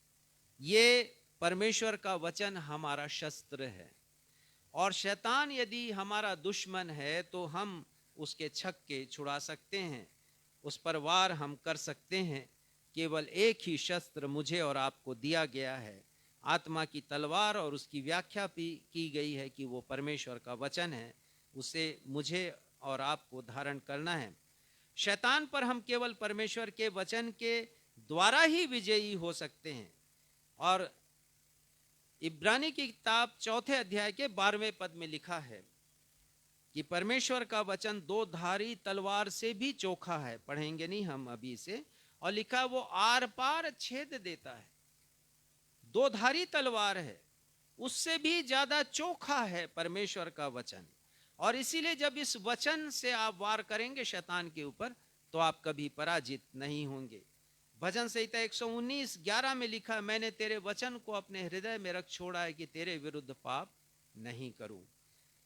A: ये परमेश्वर का वचन हमारा शस्त्र है और शैतान यदि हमारा दुश्मन है तो हम उसके छक्के छुड़ा सकते हैं, उस पर वार हम कर सकते हैं। केवल एक ही शस्त्र मुझे और आपको दिया गया है, आत्मा की तलवार, और उसकी व्याख्या भी की गई है कि वो परमेश्वर का वचन है। उसे मुझे और आपको धारण करना है। शैतान पर हम केवल परमेश्वर के वचन के द्वारा ही विजयी हो सकते हैं। और इब्रानी की किताब 4 अध्याय के 12वें पद में लिखा है कि परमेश्वर का वचन 2 धारी तलवार से भी चोखा है। पढ़ेंगे नहीं हम अभी से। और लिखा वो आर पार छेद देता है। 2 धारी तलवार है, उससे भी ज्यादा चोखा है परमेश्वर का वचन। और इसीलिए जब इस वचन से आप वार करेंगे शैतान के ऊपर तो आप कभी पराजित नहीं होंगे। भजन संहिता 119:11 में लिखा, मैंने तेरे वचन को अपने हृदय में रख छोड़ा है कि तेरे विरुद्ध पाप नहीं करूं।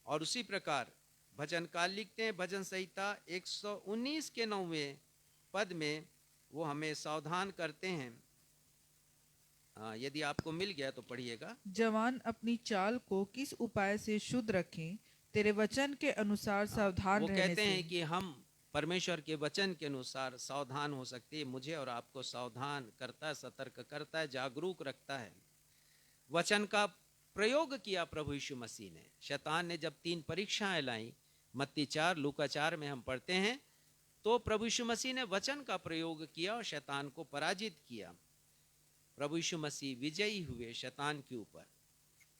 A: और उसी प्रकार भजनकार लिखते हैं भजन संहिता 119 के 9वें पद में, वो हमें सावधान करते हैं। यदि आपको मिल गया तो पढ़िएगा।
G: जवान अपनी चाल को किस उपाय से शुद्ध रखें, तेरे वचन के अनुसार सावधान
A: वो
G: रहने
A: कहते
G: से।
A: हैं कि हम परमेश्वर के वचन के अनुसार सावधान हो सकते हैं। मुझे और आपको सावधान करता है, सतर्क करता है, जागरूक रखता है। वचन का प्रयोग किया प्रभु यीशु मसीह ने। शैतान ने जब 3 परीक्षाएं लाई, मत्ती 4, लूका 4 में हम पढ़ते हैं, तो प्रभु यीशु मसीह ने वचन का प्रयोग किया और शैतान को पराजित किया। प्रभु यीशु मसीह विजयी हुए शैतान के ऊपर।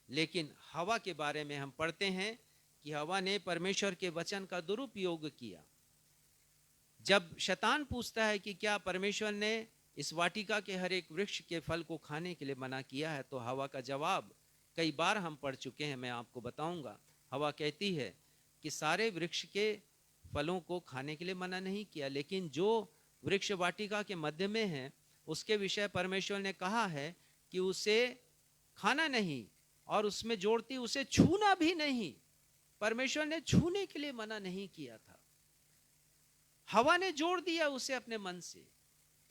A: लेकिन हवा के बारे में हम पढ़ते हैं कि हवा ने परमेश्वर के वचन का दुरुपयोग किया। जब शैतान पूछता है कि क्या परमेश्वर ने इस वाटिका के हर एक वृक्ष के फल को खाने के लिए मना किया है, तो हवा का जवाब कई बार हम पढ़ चुके हैं, मैं आपको बताऊंगा। हवा कहती है कि सारे वृक्ष के फलों को खाने के लिए मना नहीं किया, लेकिन जो वृक्ष वाटिका के मध्य में है उसके विषय परमेश्वर ने कहा है कि उसे खाना नहीं, और उसमें जोड़ती उसे छूना भी नहीं। परमेश्वर ने छूने के लिए मना नहीं किया था, हवा ने जोड़ दिया उसे अपने मन से,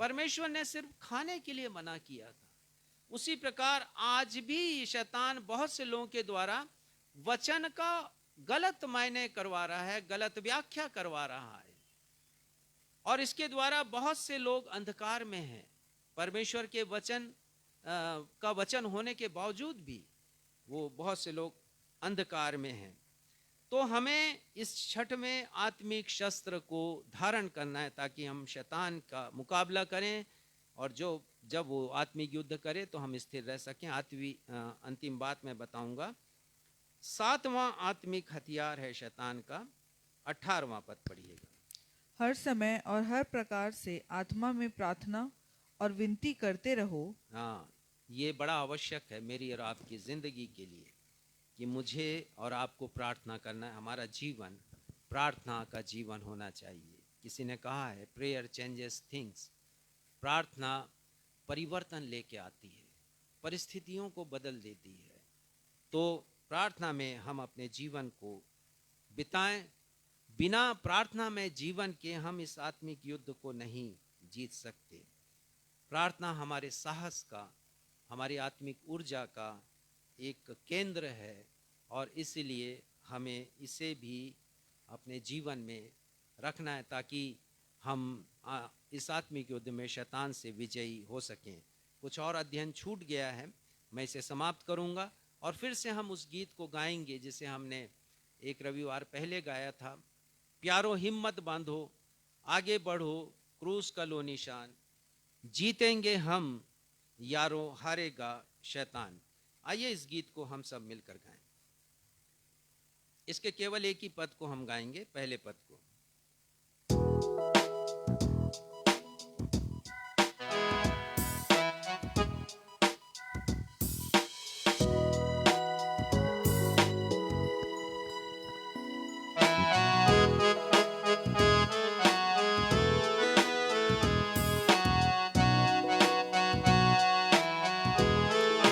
A: परमेश्वर ने सिर्फ खाने के लिए मना किया था। उसी प्रकार आज भी शैतान बहुत से लोगों के द्वारा वचन का गलत मायने करवा रहा है, गलत व्याख्या करवा रहा है, और इसके द्वारा बहुत से लोग अंधकार में हैं। परमेश्वर के वचन का वचन होने के बावजूद भी वो बहुत से लोग अंधकार में हैं। तो हमें इस छठ में आत्मिक शस्त्र को धारण करना है ताकि हम शैतान का मुकाबला करें, और जब वो आत्मिक युद्ध करे तो हम स्थिर रह सकें। अंतिम बात मैं बताऊंगा। 7वां आत्मिक हथियार है शैतान का। 18वां पद पढ़िएगा।
G: हर समय और हर प्रकार से आत्मा में प्रार्थना और विनती करते रहो।
A: हाँ, ये बड़ा आवश्यक है मेरी और आपकी जिंदगी के लिए कि मुझे और आपको प्रार्थना करना है। हमारा जीवन प्रार्थना का जीवन होना चाहिए। किसी ने कहा है प्रेयर चेंजेस थिंग्स। प्रार्थना परिवर्तन लेके आती है, परिस्थितियों को बदल देती है। तो प्रार्थना में हम अपने जीवन को बिताएं। बिना प्रार्थना में जीवन के हम इस आत्मिक युद्ध को नहीं जीत सकते। प्रार्थना हमारे साहस का, हमारी आत्मिक ऊर्जा का एक केंद्र है, और इसलिए हमें इसे भी अपने जीवन में रखना है ताकि हम इस आत्मिक युद्ध में शैतान से विजयी हो सकें। कुछ और अध्ययन छूट गया है, मैं इसे समाप्त करूंगा और फिर से हम उस गीत को गाएंगे जिसे हमने एक रविवार पहले गाया था। प्यारो हिम्मत बांधो, आगे बढ़ो, क्रूस का लो निशान, जीतेंगे हम यारो, हारेगा शैतान। आइए इस गीत को हम सब मिलकर गाएं। इसके केवल एक ही पद को हम गाएंगे, पहले पद को।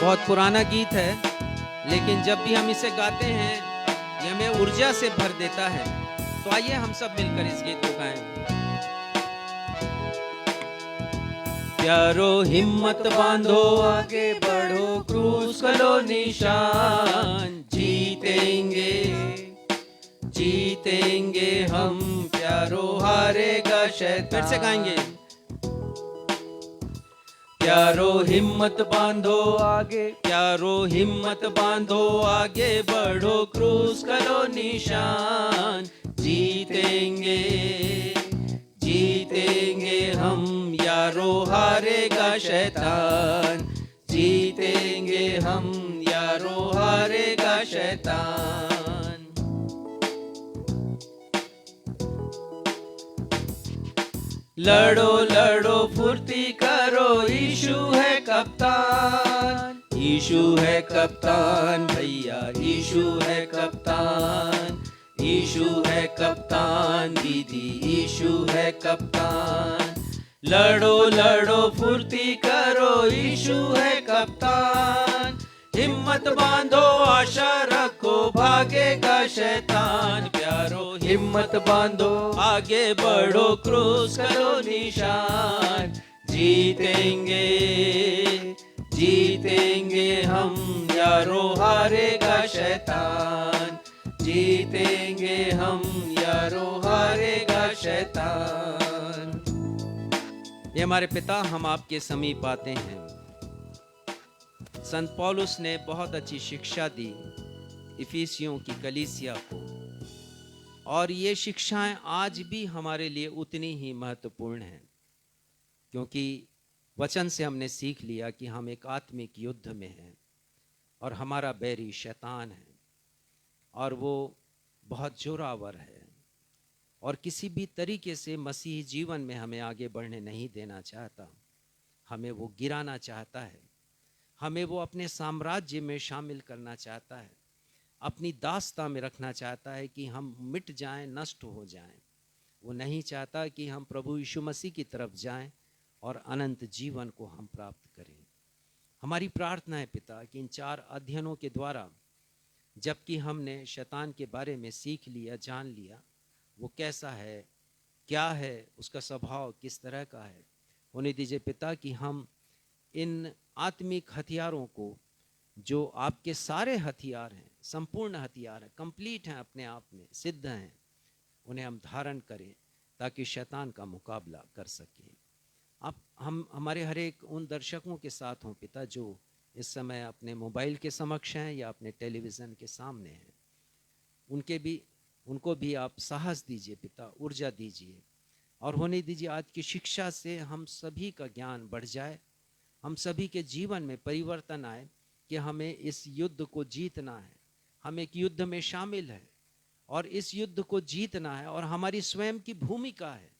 A: बहुत पुराना गीत है, लेकिन जब भी हम इसे गाते हैं ये हमें ऊर्जा से भर देता है। तो आइए हम सब मिलकर इस गीत को गाएं। प्यारो हिम्मत बांधो, आगे बढ़ो, क्रूस का लो निशान, जीतेंगे जीतेंगे हम प्यारो, हारेगा शैतान। फिर से गाएंगे। प्यारो हिम्मत बांधो आगे, प्यारो हिम्मत बांधो आगे बढ़ो, क्रूस का लो निशान, जीतेंगे जीतेंगे हम यारो, हारेगा शैतान, जीतेंगे हम यारो, हारेगा शैतान। लड़ो लड़ो फुर्ती करो, यीशु है कप्तान, यीशु है कप्तान भैया, यीशु है कप्तान, यीशु है कप्तान दीदी, यीशु है कप्तान। लड़ो लड़ो फुर्ती करो, यीशु है कप्तान, हिम्मत बांधो आशा रखो, भागेगा शैतान। प्यारो हिम्मत बांधो आगे बढ़ो, क्रूस करो निशान, जीतेंगे जीतेंगे हम यारो, हारेगा शैतान, जीतेंगे हम यारो, हारेगा शैतान। ये हमारे पिता हम आपके समीप आते हैं। संत पौलुस ने बहुत अच्छी शिक्षा दी इफिसियों की कलीसिया को, और ये शिक्षाएं आज भी हमारे लिए उतनी ही महत्वपूर्ण हैं, क्योंकि वचन से हमने सीख लिया कि हम एक आत्मिक युद्ध में हैं और हमारा बैरी शैतान है, और वो बहुत जोरावर है और किसी भी तरीके से मसीही जीवन में हमें आगे बढ़ने नहीं देना चाहता। हमें वो गिराना चाहता है, हमें वो अपने साम्राज्य में शामिल करना चाहता है, अपनी दास्ता में रखना चाहता है कि हम मिट जाएं, नष्ट हो जाएं। वो नहीं चाहता कि हम प्रभु यीशु मसीह की तरफ जाएं और अनंत जीवन को हम प्राप्त करें। हमारी प्रार्थना है पिता कि इन 4 अध्ययनों के द्वारा जबकि हमने शैतान के बारे में सीख लिया, जान लिया, वो कैसा है, क्या है, उसका स्वभाव किस तरह का है, होने दीजिए पिता कि हम इन आत्मिक हथियारों को, जो आपके सारे हथियार हैं, संपूर्ण हथियार हैं, कंप्लीट हैं, अपने आप में सिद्ध हैं, उन्हें हम धारण करें ताकि शैतान का मुकाबला कर सकें। आप हम हमारे हर एक उन दर्शकों के साथ हों पिता जो इस समय अपने मोबाइल के समक्ष हैं या अपने टेलीविज़न के सामने हैं, उनको भी आप साहस दीजिए पिता, ऊर्जा दीजिए, और होने दीजिए आज की शिक्षा से हम सभी का ज्ञान बढ़ जाए, हम सभी के जीवन में परिवर्तन आए कि हमें इस युद्ध को जीतना है, हम एक युद्ध में शामिल हैं और इस युद्ध को जीतना है और हमारी स्वयं की भूमिका है।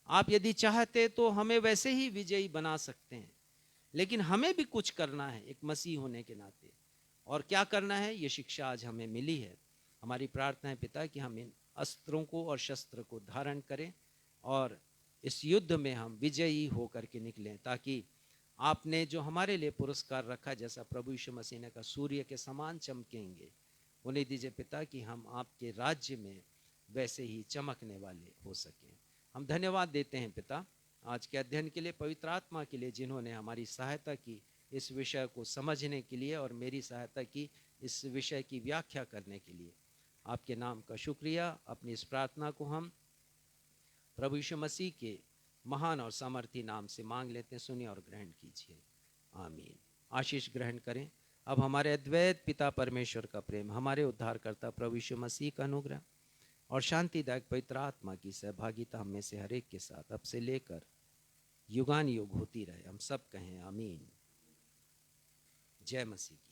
A: आप यदि चाहते तो हमें वैसे ही विजयी बना सकते हैं, लेकिन हमें भी कुछ करना है एक मसीह होने के नाते, और क्या करना है ये शिक्षा आज हमें मिली है। हमारी प्रार्थना है पिता कि हम इन अस्त्रों को और शस्त्र को धारण करें और इस युद्ध में हम विजयी होकर के निकलें, ताकि आपने जो हमारे लिए पुरस्कार रखा, जैसा प्रभु यीशु मसीह ने कहा, सूर्य के समान चमकेंगे, उन्हें दीजिए पिता कि हम आपके राज्य में वैसे ही चमकने वाले हो सकें। हम धन्यवाद देते हैं पिता आज के अध्ययन के लिए, पवित्र आत्मा के लिए जिन्होंने हमारी सहायता की इस विषय को समझने के लिए और मेरी सहायता की इस विषय की व्याख्या करने के लिए। आपके नाम का शुक्रिया। अपनी इस प्रार्थना को हम प्रभु यीशु मसीह के महान और सामर्थी नाम से मांग लेते हैं। सुनिए और ग्रहण कीजिए। आमीन। आशीष ग्रहण करें। अब हमारे अद्वैत पिता परमेश्वर का प्रेम, हमारे उद्धारकर्ता प्रभु यीशु मसीह का अनुग्रह और शांतिदायक पवित्र आत्मा की सहभागिता हम में से हर एक के साथ अब से लेकर युगान युग होती रहे। हम सब कहें आमीन। जय मसीह की।